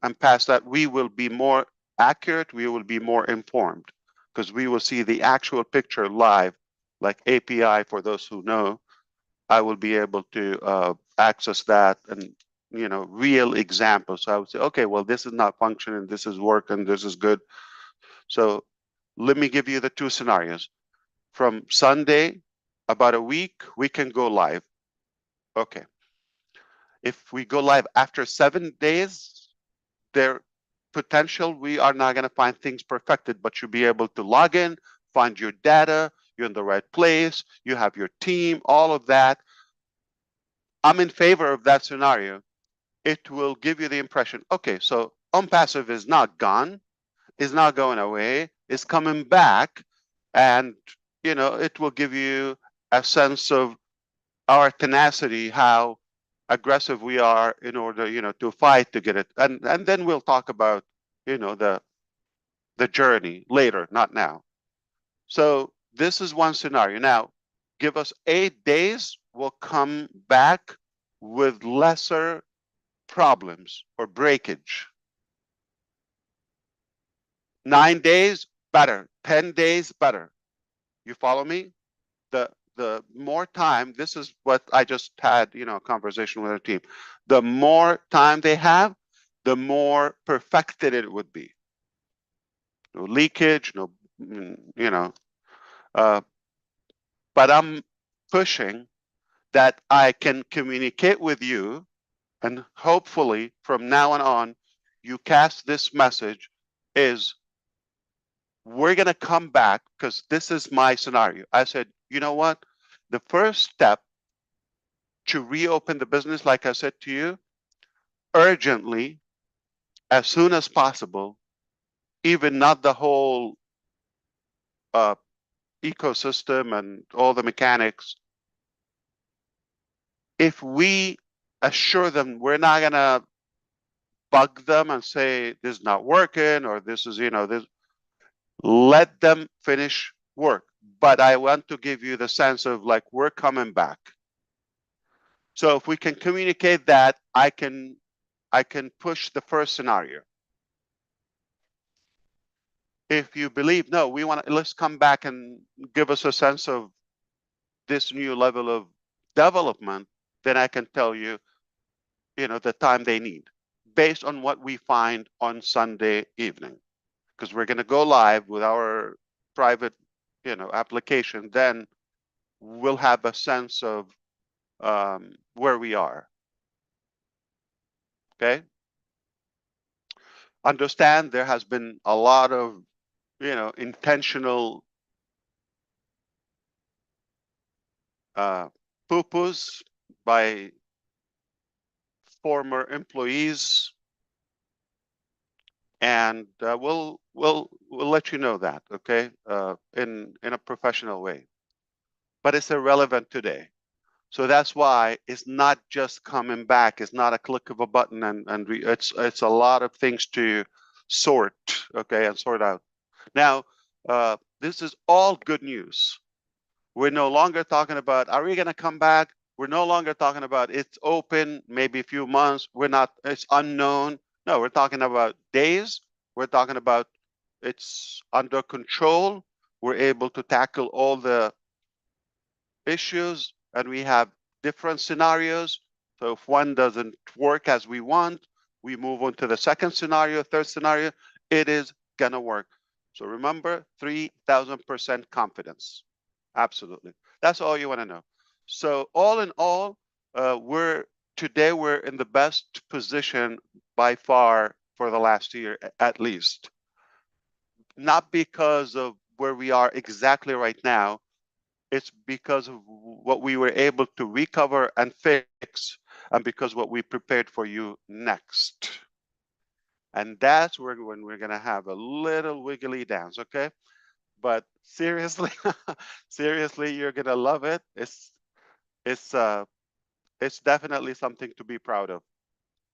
and pass that. We will be more accurate, we will be more informed because we will see the actual picture live, like API. For those who know, I will be able to access that and real examples. So I would say, okay, well, this is not functioning, this is working, this is good. So let me give you the two scenarios. From Sunday, about a week, we can go live. Okay. If we go live after 7 days, there potential we are not going to find things perfected, but you'll be able to log in, find your data, you're in the right place, you have your team, all of that. I'm in favor of that scenario. It will give you the impression, okay, so Onpassive is not gone, is not going away, is coming back, and it will give you a sense of our tenacity, how aggressive we are in order to fight to get it, and then we'll talk about the journey later, not now. So this is one scenario. Now give us 8 days, we'll come back with lesser problems or breakage. 9 days, better. 10 days, better. You follow me? The more time, this is what I just had, a conversation with our team. The more time they have, the more perfected it would be. No leakage, no, but I'm pushing that I can communicate with you, and hopefully from now on, you cast this message is, we're going to come back, because this is my scenario. I said, you know what? The first step to reopen the business, like I said to you, urgently, as soon as possible, even not the whole ecosystem and all the mechanics. If we assure them we're not going to bug them and say this is not working or this is, this, let them finish work. But I want to give you the sense of like, we're coming back. So if we can communicate that, I can push the first scenario. If you believe, no, we want to, let's come back and give us a sense of this new level of development, then I can tell you, the time they need based on what we find on Sunday evening. Because we're going to go live with our private, application, then we'll have a sense of where we are. Okay. Understand there has been a lot of, intentional poo-poos by former employees, and we'll let you know that, okay, in a professional way. But it's irrelevant today. So that's why it's not just coming back. It's not a click of a button, and it's a lot of things to sort, okay, and sort out. Now, this is all good news. We're no longer talking about, are we going to come back? We're no longer talking about it's open, maybe a few months. We're not, it's unknown. No, we're talking about days. We're talking about it's under control. We're able to tackle all the issues, and we have different scenarios. So if one doesn't work as we want, we move on to the second scenario, third scenario. It is going to work. So remember, 3,000% confidence. Absolutely. That's all you want to know. So all in all, today we're in the best position by far for the last year, at least. Not because of where we are exactly right now. It's because of what we were able to recover and fix, and because what we prepared for you next. And that's when we're going to have a little wiggly dance, okay? But seriously, seriously, you're gonna love it. It's definitely something to be proud of.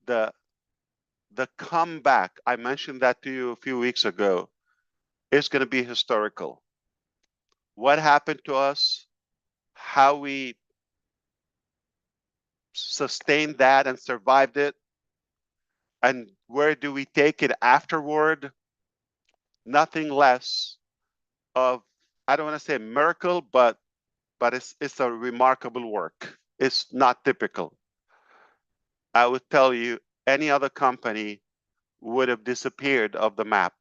The comeback, I mentioned that to you a few weeks ago, is gonna be historical. What happened to us, how we sustained that and survived it, and where do we take it afterward? Nothing less of, I don't want to say a miracle, but it's a remarkable work. It's not typical. I would tell you any other company would have disappeared off the map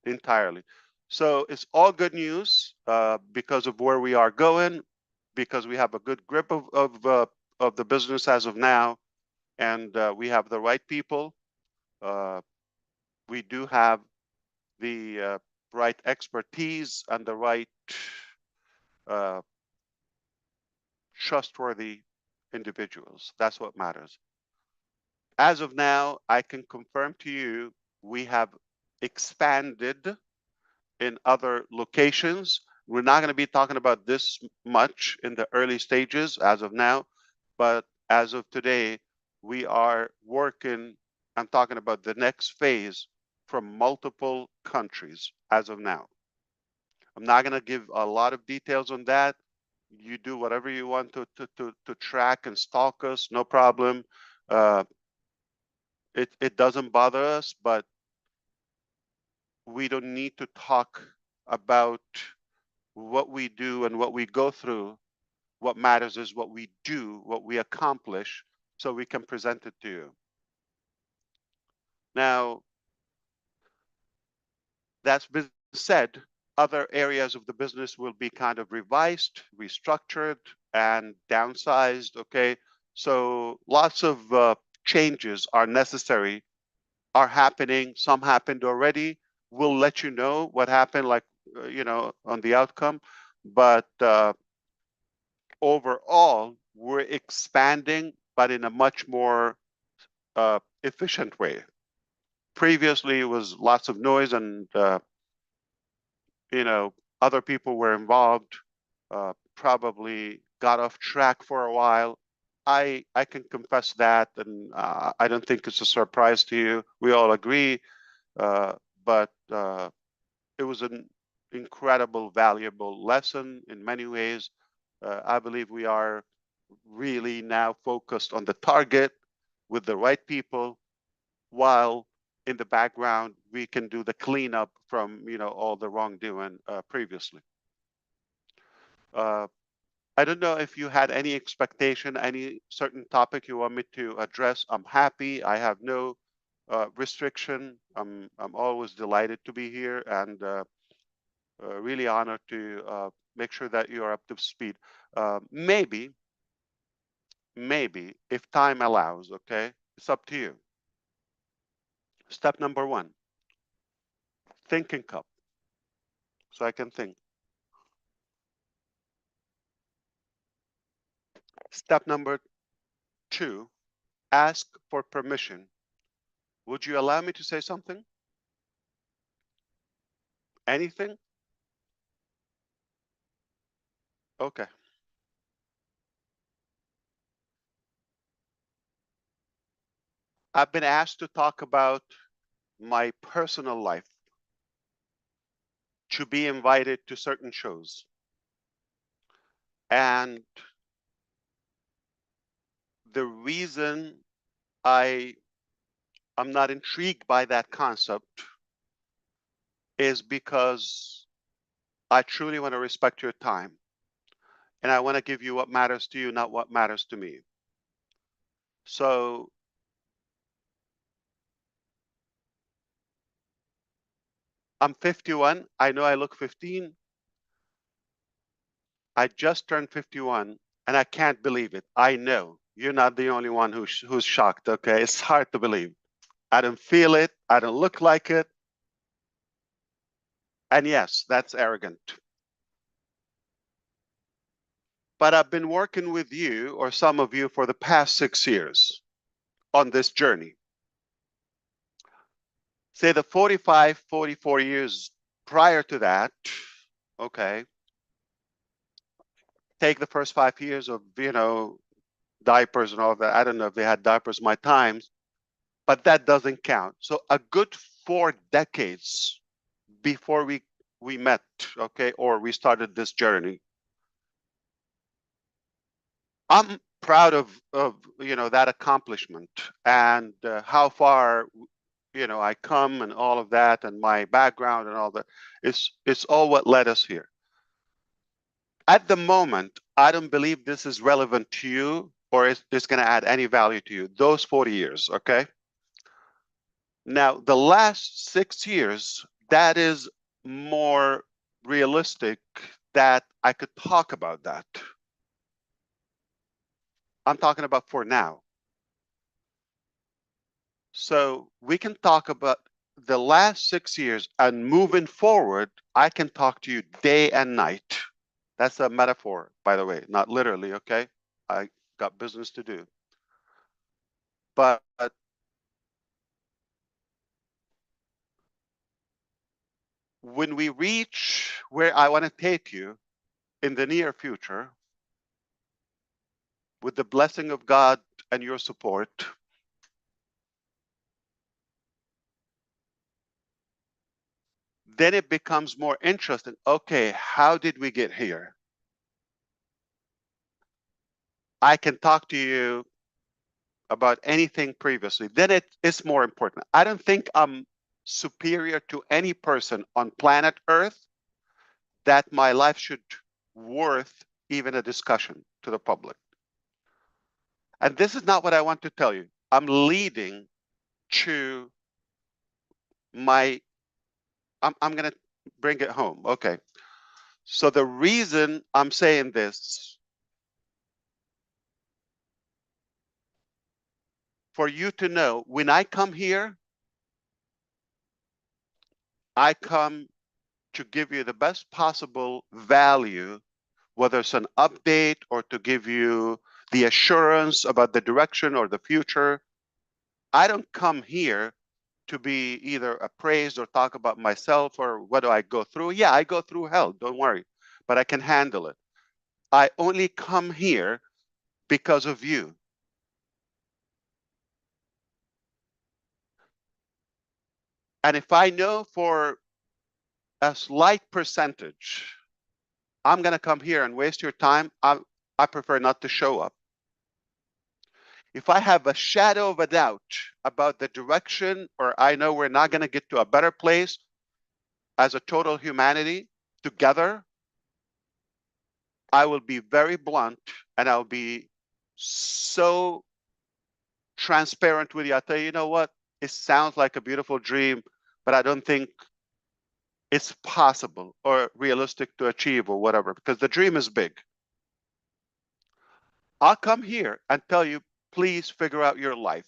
entirely. So it's all good news because of where we are going, because we have a good grip of the business as of now, and we have the right people. We do have the right expertise and the right trustworthy individuals. That's what matters. As of now, I can confirm to you we have expanded in other locations. We're not going to be talking about this much in the early stages as of now, but as of today, we are working. I'm talking about the next phase from multiple countries as of now. I'm not going to give a lot of details on that. You do whatever you want to track and stalk us, no problem. It doesn't bother us, but we don't need to talk about what we do and what we go through. What matters is what we do, what we accomplish, so we can present it to you. Now, that's been said, other areas of the business will be kind of revised, restructured, and downsized, okay? So lots of changes are necessary, are happening. Some happened already. We'll let you know what happened, like, on the outcome. But overall, we're expanding, but in a much more efficient way. Previously, it was lots of noise, and other people were involved, probably got off track for a while. I can confess that, and I don't think it's a surprise to you. We all agree, but it was an incredible, valuable lesson in many ways. I believe we are really now focused on the target with the right people, while in the background we can do the cleanup from all the wrongdoing previously. I don't know if you had any expectation, any certain topic you want me to address. I'm happy. I have no restriction. I'm always delighted to be here, and really honored to make sure that you are up to speed. Maybe if time allows, okay, it's up to you. Step number 1, thinking cup, so I can think. Step number 2, ask for permission. Would you allow me to say something? Anything? Okay. I've been asked to talk about my personal life, to be invited to certain shows. And the reason I'm not intrigued by that concept is because I truly want to respect your time. And I want to give you what matters to you, not what matters to me. So I'm 51. I know I look 15. I just turned 51, and I can't believe it. I know you're not the only one who's shocked, okay? It's hard to believe. I don't feel it. I don't look like it. And yes, that's arrogant. But I've been working with you, or some of you, for the past 6 years on this journey. Say the 45, 44 years prior to that, okay, take the first 5 years of, diapers and all of that. I don't know if they had diapers my times, but that doesn't count. So a good 4 decades before we met, okay, or we started this journey. I'm proud of that accomplishment, and how far I come, and all of that, and my background and all that. It's all what led us here. At the moment, I don't believe this is relevant to you, or it's going to add any value to you. Those 40 years, okay? Now, the last 6 years, that is more realistic that I could talk about that. I'm talking about for now. So we can talk about the last 6 years, and moving forward, I can talk to you day and night. That's a metaphor, by the way, not literally, okay? I got business to do. But when we reach where I want to take you in the near future, with the blessing of God and your support, then it becomes more interesting. Okay, how did we get here? I can talk to you about anything previously. Then it is more important. I don't think I'm superior to any person on planet Earth that my life should worth even a discussion to the public. And this is not what I want to tell you. I'm leading to I'm going to bring it home. Okay. So the reason I'm saying this, for you to know, when I come here, I come to give you the best possible value, whether it's an update or to give you the assurance about the direction or the future. I don't come here to be either appraised or talk about myself or what do I go through. Yeah, I go through hell, don't worry, but I can handle it. I only come here because of you. And if I know for a slight percentage, I'm going to come here and waste your time, I prefer not to show up. if I have a shadow of a doubt about the direction, or I know we're not going to get to a better place as a total humanity together, I will be very blunt and I'll be so transparent with you. I'll tell you, you know what? It sounds like a beautiful dream, but I don't think it's possible or realistic to achieve or whatever, because the dream is big. I'll come here and tell you, please figure out your life.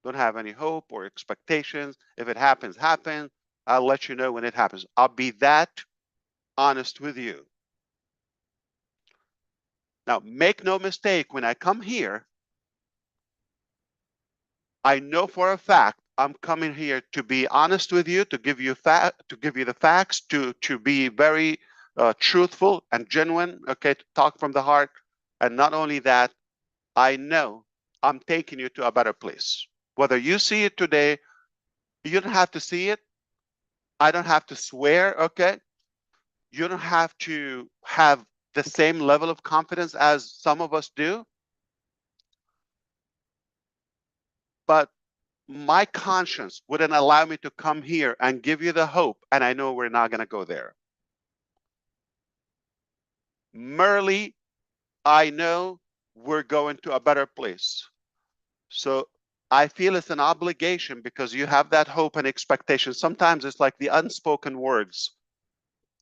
Don't have any hope or expectations. If it happens, happens. I'll let you know when it happens. I'll be that honest with you. Now, make no mistake, when I come here, I know for a fact I'm coming here to be honest with you, to give you the facts, to be very truthful and genuine, okay, to talk from the heart. And not only that, I know I'm taking you to a better place. Whether you see it today, you don't have to see it. I don't have to swear, okay? You don't have to have the same level of confidence as some of us do. But my conscience wouldn't allow me to come here and give you the hope, and I know we're not going to go there. Merely, I know we're going to a better place. So I feel it's an obligation, because you have that hope and expectation. Sometimes it's like the unspoken words.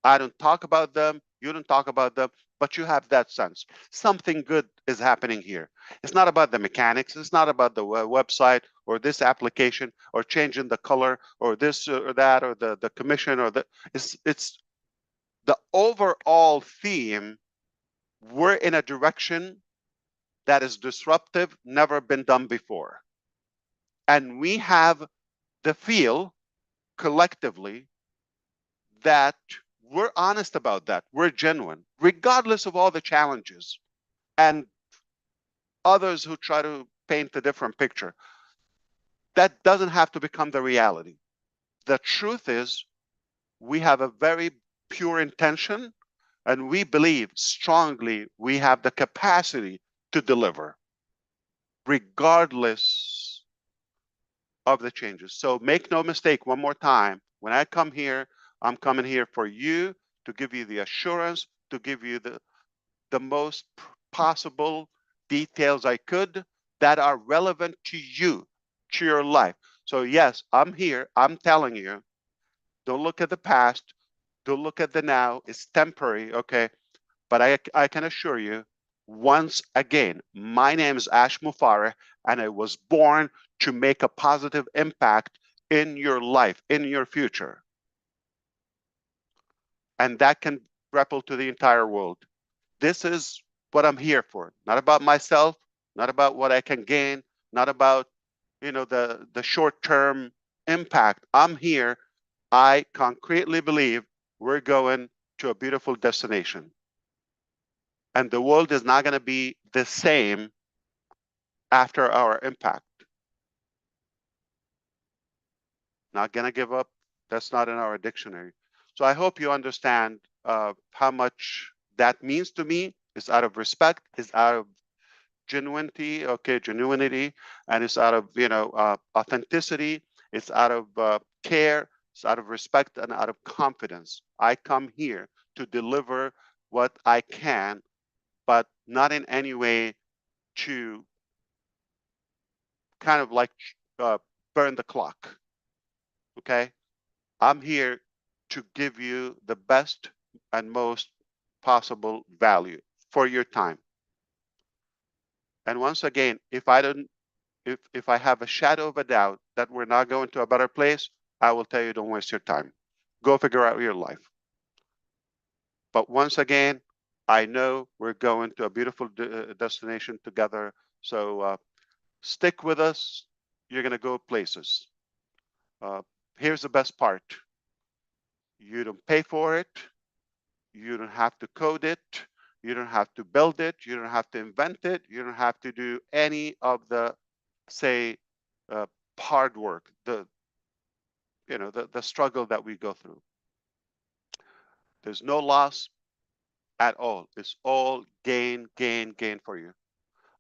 I don't talk about them, you don't talk about them, but you have that sense. Something good is happening here. It's not about the mechanics. It's not about the website or this application or changing the color or this or that or the commission or the, it's the overall theme. We're in a direction that is disruptive, never been done before. And we have the feel collectively that we're honest about that. We're genuine, regardless of all the challenges and others who try to paint a different picture. That doesn't have to become the reality. The truth is, we have a very pure intention, and we believe strongly we have the capacity to deliver, regardless of the changes. So make no mistake, one more time, when I come here, I'm coming here for you, to give you the assurance, to give you the most possible details I could that are relevant to you, to your life. So yes, I'm here, I'm telling you, don't look at the past, don't look at the now, it's temporary, okay? But I can assure you, once again, my name is Ash Mufareh, and I was born to make a positive impact in your life, in your future. And that can ripple to the entire world. This is what I'm here for. Not about myself, not about what I can gain, not about, you know, the short-term impact. I'm here. I concretely believe we're going to a beautiful destination. And the world is not going to be the same after our impact. Not going to give up. That's not in our dictionary. So I hope you understand how much that means to me. It's out of respect. It's out of genuinity, okay, genuinity, and it's out of, you know, authenticity. It's out of care. It's out of respect and out of confidence. I come here to deliver what I can, but not in any way to kind of like burn the clock. Okay, I'm here to give you the best and most possible value for your time. And once again, if I have a shadow of a doubt that we're not going to a better place, I will tell you, don't waste your time. Go figure out your life. But once again, I know we're going to a beautiful destination together. So stick with us. You're going to go places. Here's the best part. You don't pay for it. You don't have to code it. You don't have to build it. You don't have to invent it. You don't have to do any of the, say, hard work, the struggle that we go through. There's no loss at all. It's all gain, gain, gain for you.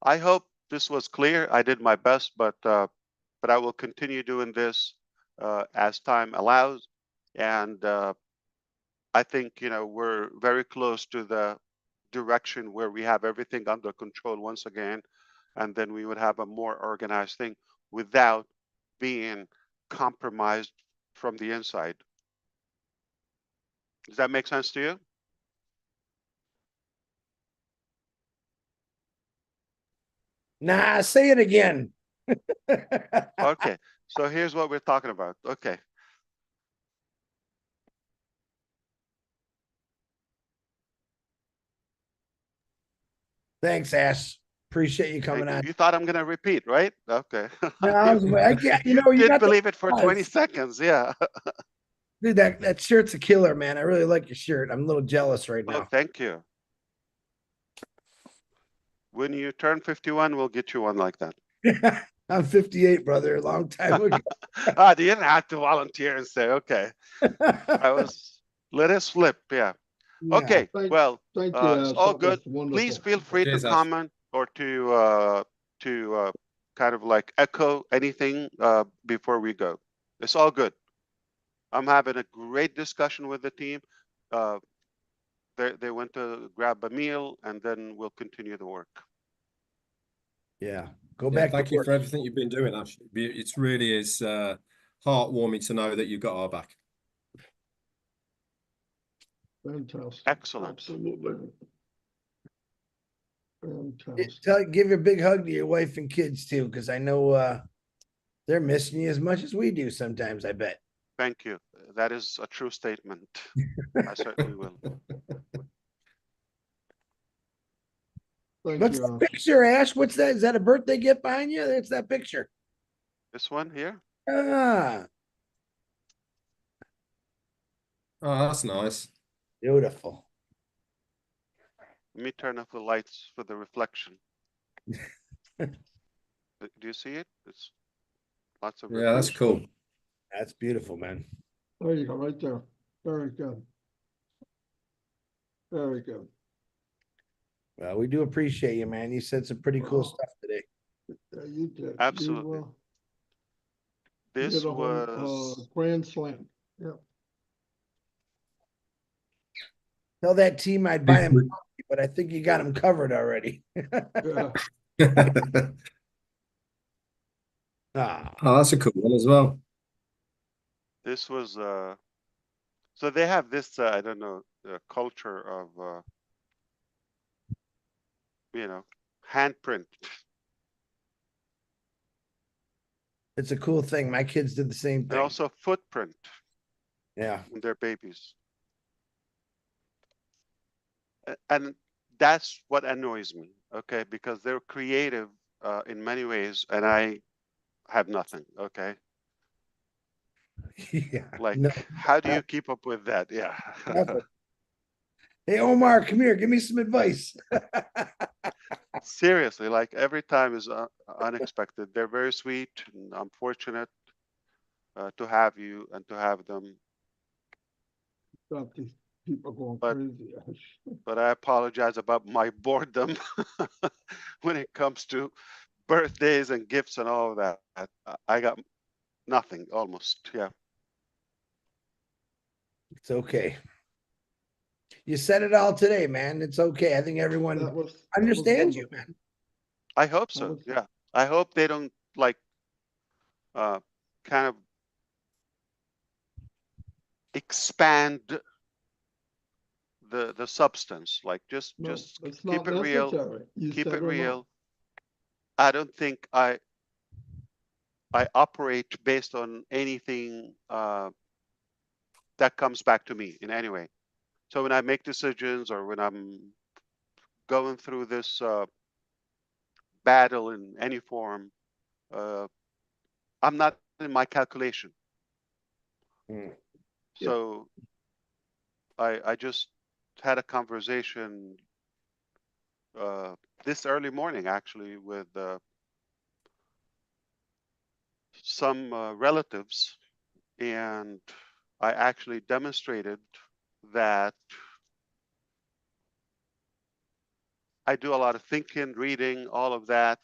I hope this was clear. I did my best, but I will continue doing this as time allows. And I think, we're very close to the direction where we have everything under control once again, and then we would have a more organized thing without being compromised from the inside. Does that make sense to you? Nah, say it again. Okay, so here's what we're talking about. Okay. Thanks, Ash. Appreciate you coming on. You thought I'm gonna repeat, right? Okay. No, I can't, you You did got the believe it for 20 vibes. seconds, yeah. Dude, that shirt's a killer, man. I really like your shirt. I'm a little jealous right Oh, now. thank you. When you turn 51, we'll get you one like that. I'm 58, brother. A long time ago. You didn't have to volunteer and say, okay. Let us flip, yeah. Yeah. Okay, well, Thank you, it's Ash. all That good. was wonderful. Please feel free to Cheers, Ash. comment or to kind of like echo anything before we go. It's all good. I'm having a great discussion with the team. They went to grab a meal, and then we'll continue the work. Yeah. Go Yeah, back thank to you work. for everything you've been doing, Ash. It really is heartwarming to know that you've got our back. Fantastic. Excellent. Absolutely. Fantastic. Give a big hug to your wife and kids too, because I know they're missing you as much as we do sometimes, I bet. Thank you. That is a true statement. I certainly will. Thank What's you, the Ash. picture, Ash? What's that? Is that a birthday gift behind you? It's that picture. This one here? Ah, Oh, that's nice. beautiful. Let me turn off the lights for the reflection. Do you see it? It's lots of Yeah, that's reflection. cool. That's beautiful, man. There you go, right there. Very good. Very good. Well, we do appreciate you, man. You said some pretty cool stuff today. Yeah, you did. Absolutely. You This did a whole was grand slam. Yeah. Tell that team I'd buy him, but I think you got him covered already. Yeah. Ah, Oh, that's a cool one as well. this was so they have this I don't know, culture of handprint. it's a cool thing. My kids did the same And thing. also footprint Yeah. in their babies. And that's what annoys me, okay? Because they're creative in many ways, and I have nothing, okay? Yeah. Like, No, how do you keep up with that? Yeah. nothing. Hey, Omar, come here. Give me some advice. Seriously, like every time is unexpected. They're very sweet, and I'm fortunate to have you and to have them. Got these people going But- crazy, Ash. But I apologize about my boredom when it comes to birthdays and gifts and all of that. I got nothing almost. Yeah. It's okay. You said it all today, man. It's okay. I think everyone That was understands you, wonderful. man. I hope so. was- Yeah. I hope they don't like kind of expand the substance. Like just No, it's keep not it real. necessary. You Keep said it or not. real. I don't think I operate based on anything that comes back to me in any way. So when I make decisions or when I'm going through this battle in any form, I'm not in my calculation. Mm. So I just had a conversation this early morning actually with some relatives, and I actually demonstrated that I do a lot of thinking, reading, all of that,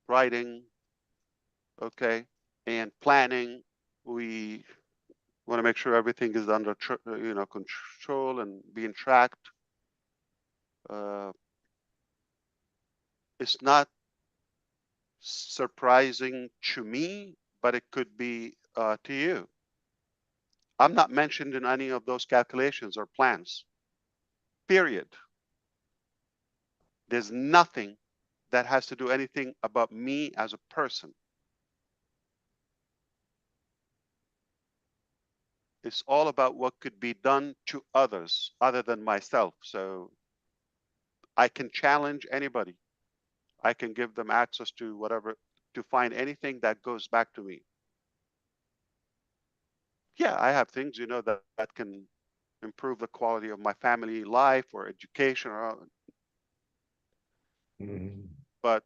writing, okay, and planning. We want to make sure everything is under control and being tracked. It's not surprising to me, but it could be to you. I'm not mentioned in any of those calculations or plans, period. There's nothing that has to do anything about me as a person. It's all about what could be done to others other than myself. So I can challenge anybody. I can give them access to whatever, to find anything that goes back to me. Yeah, I have things, that can improve the quality of my family life or education, but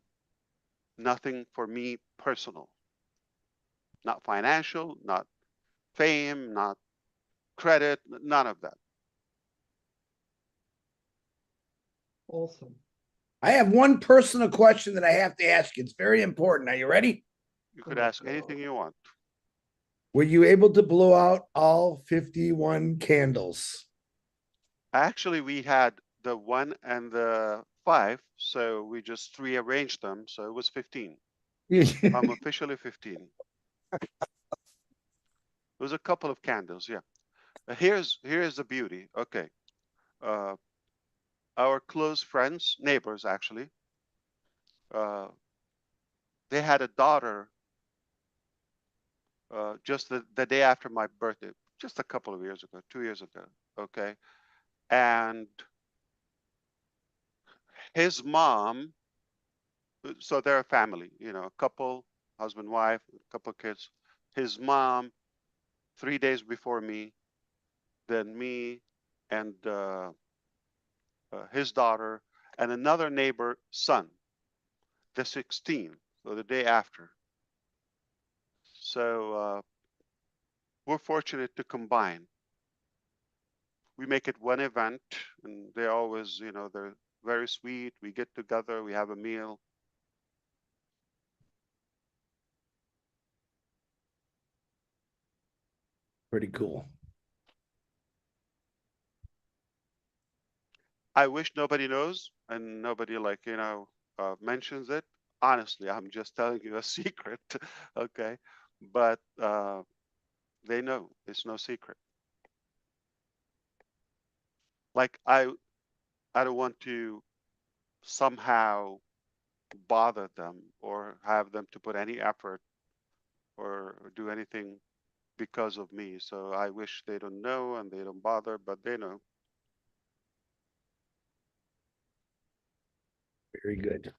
nothing for me personal. Not financial, not fame, not credit, none of that. Awesome. I have one personal question that I have to ask you. It's very important. Are you ready? You could Oh, ask God. anything you want. Were you able to blow out all 51 candles? Actually, we had the 1 and the 5, so we just rearranged them, so it was 15. I'm officially 15. It was a couple of candles, yeah. Here's the beauty. Okay, our close friends, neighbors actually, they had a daughter just the day after my birthday, just a couple of years ago, 2 years ago. Okay, and his mom. So they're a family, a couple, husband, wife, a couple of kids. His mom, 3 days before me, then me, and his daughter, and another neighbor son, the 16th, so the day after. So we're fortunate to combine. We make it one event, and they always, they're very sweet. We get together, we have a meal. Pretty cool. I wish nobody knows and nobody mentions it. Honestly, I'm just telling you a secret, okay? But they know it's no secret. Like I don't want to somehow bother them or have them to put any effort or do anything because of me. So I wish they don't know and they don't bother, but they know. Very good.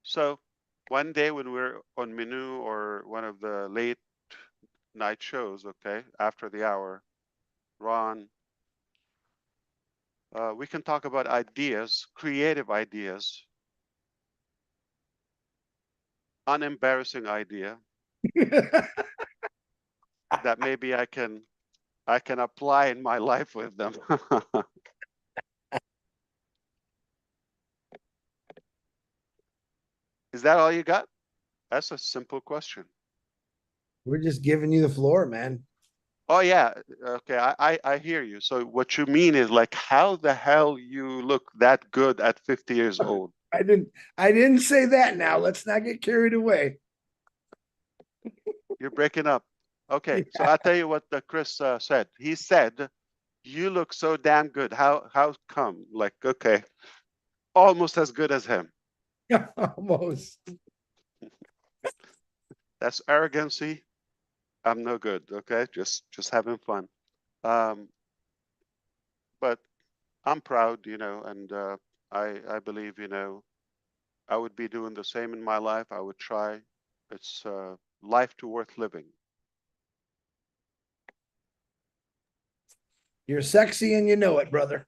So one day when we're on Menu or one of the late night shows, okay, after the hour, Ron, we can talk about ideas, creative ideas, unembarrassing idea that maybe I can apply in my life with them. Is that all you got? That's a simple question. We're just giving you the floor, man. Oh yeah, okay, I hear you. So what you mean is like, how the hell you look that good at 50 years old? I didn't say that now. Let's not get carried away. You're breaking up. Okay, so I'll tell you what Chris said. He said, "You look so damn good. How come?" Like, okay, almost as good as him. Almost. That's arrogancy. I'm no good. Okay, just having fun. But I'm proud, and I believe, I would be doing the same in my life. I would try. It's life to worth living. You're sexy and you know it, brother.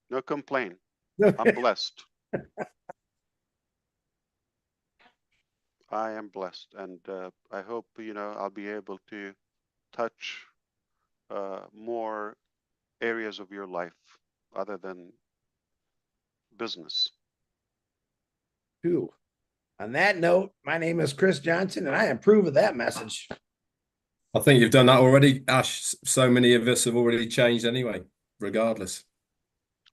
No complaint. I'm blessed. I am blessed, and I hope I'll be able to touch more areas of your life other than business. Two. On that note, my name is Chris Johnson, and I approve of that message. I think you've done that already, Ash. So many of us have already changed anyway, regardless.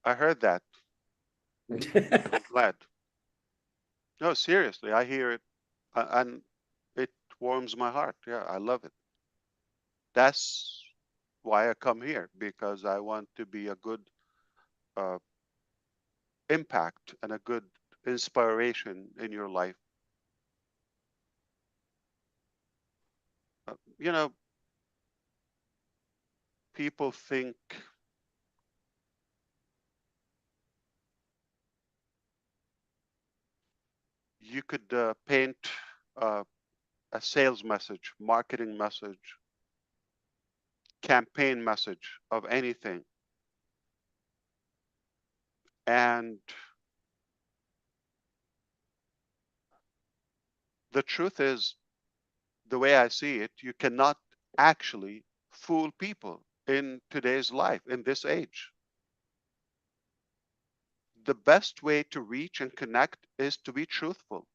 I heard that. I'm glad. No, seriously, I hear it, and it warms my heart. Yeah, I love it. That's why I come here, because I want to be a good impact and a good inspiration in your life. You know, people think you could paint a sales message, marketing message, campaign message of anything. And the truth is, the way I see it, you cannot actually fool people in today's life, in this age. The best way to reach and connect is to be truthful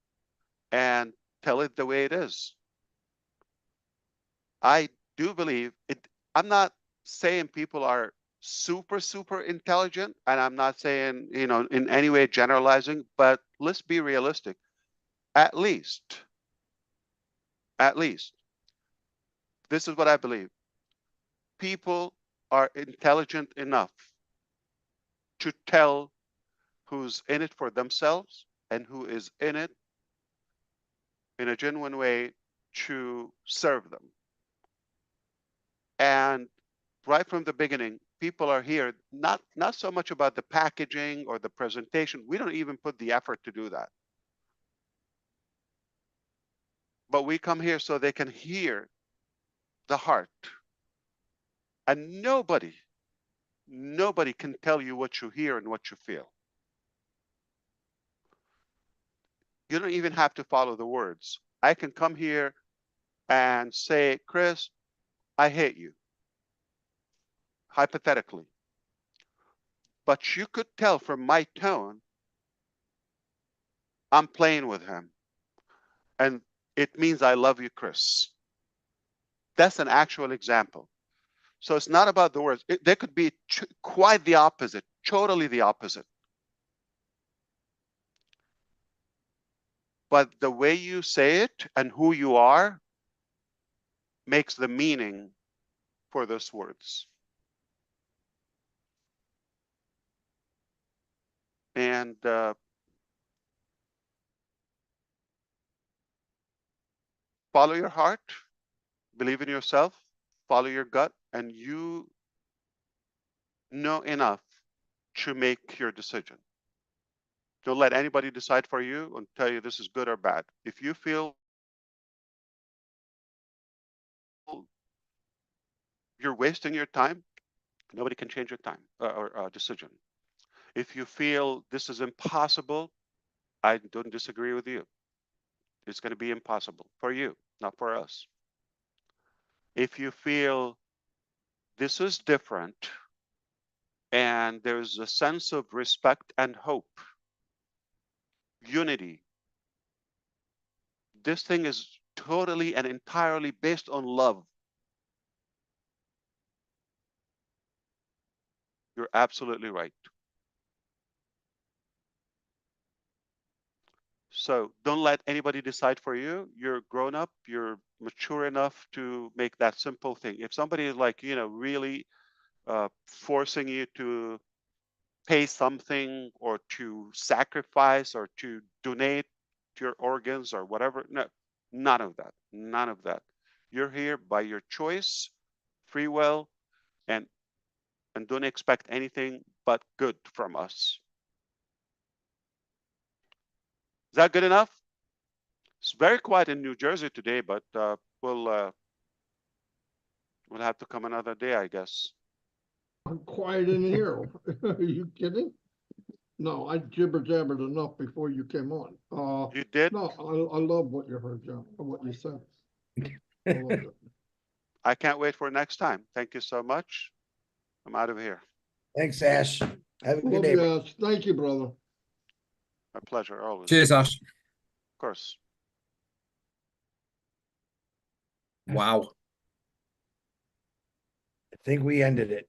and tell it the way it is. I do believe it. I'm not saying people are super intelligent, and I'm not saying, you know, in any way generalizing, but let's be realistic. At least, this is what I believe. People are intelligent enough to tell who's in it for themselves and who is in it in a genuine way to serve them. And right from the beginning, people are here, not so much about the packaging or the presentation. We don't even put the effort to do that. But we come here so they can hear the heart. And nobody can tell you what you hear and what you feel. You don't even have to follow the words. I can come here and say, Chris, I hate you, hypothetically. But you could tell from my tone, I'm playing with him. And it means I love you, Chris. That's an actual example. So it's not about the words. There could be quite the opposite, totally the opposite. But the way you say it and who you are makes the meaning for those words. And follow your heart, believe in yourself, follow your gut, and you know enough to make your decision. Don't let anybody decide for you and tell you this is good or bad. If you feel you're wasting your time, nobody can change your time or decision. If you feel this is impossible, I don't disagree with you. It's going to be impossible for you, not for us. If you feel this is different and there's a sense of respect and hope, unity, this thing is totally and entirely based on love. You're absolutely right. So don't let anybody decide for you. You're grown up, you're mature enough to make that simple thing. If somebody is like, you know, really forcing you to pay something or to sacrifice or to donate your organs or whatever, no, none of that, none of that. You're here by your choice, free will, and don't expect anything but good from us. Is that good enough? It's very quiet in New Jersey today, but we'll have to come another day, I guess. I'm quiet in here. Are you kidding? No, I jibber jabbered enough before you came on. You did? No, I love what you heard, John, what you said. I loved it. I can't wait for next time. Thank you so much. I'm out of here. Thanks, Ash. Have a good Love day. you, Ash. Thank you, brother. My pleasure, always. Cheers, Ash. Of course. Wow. I think we ended it.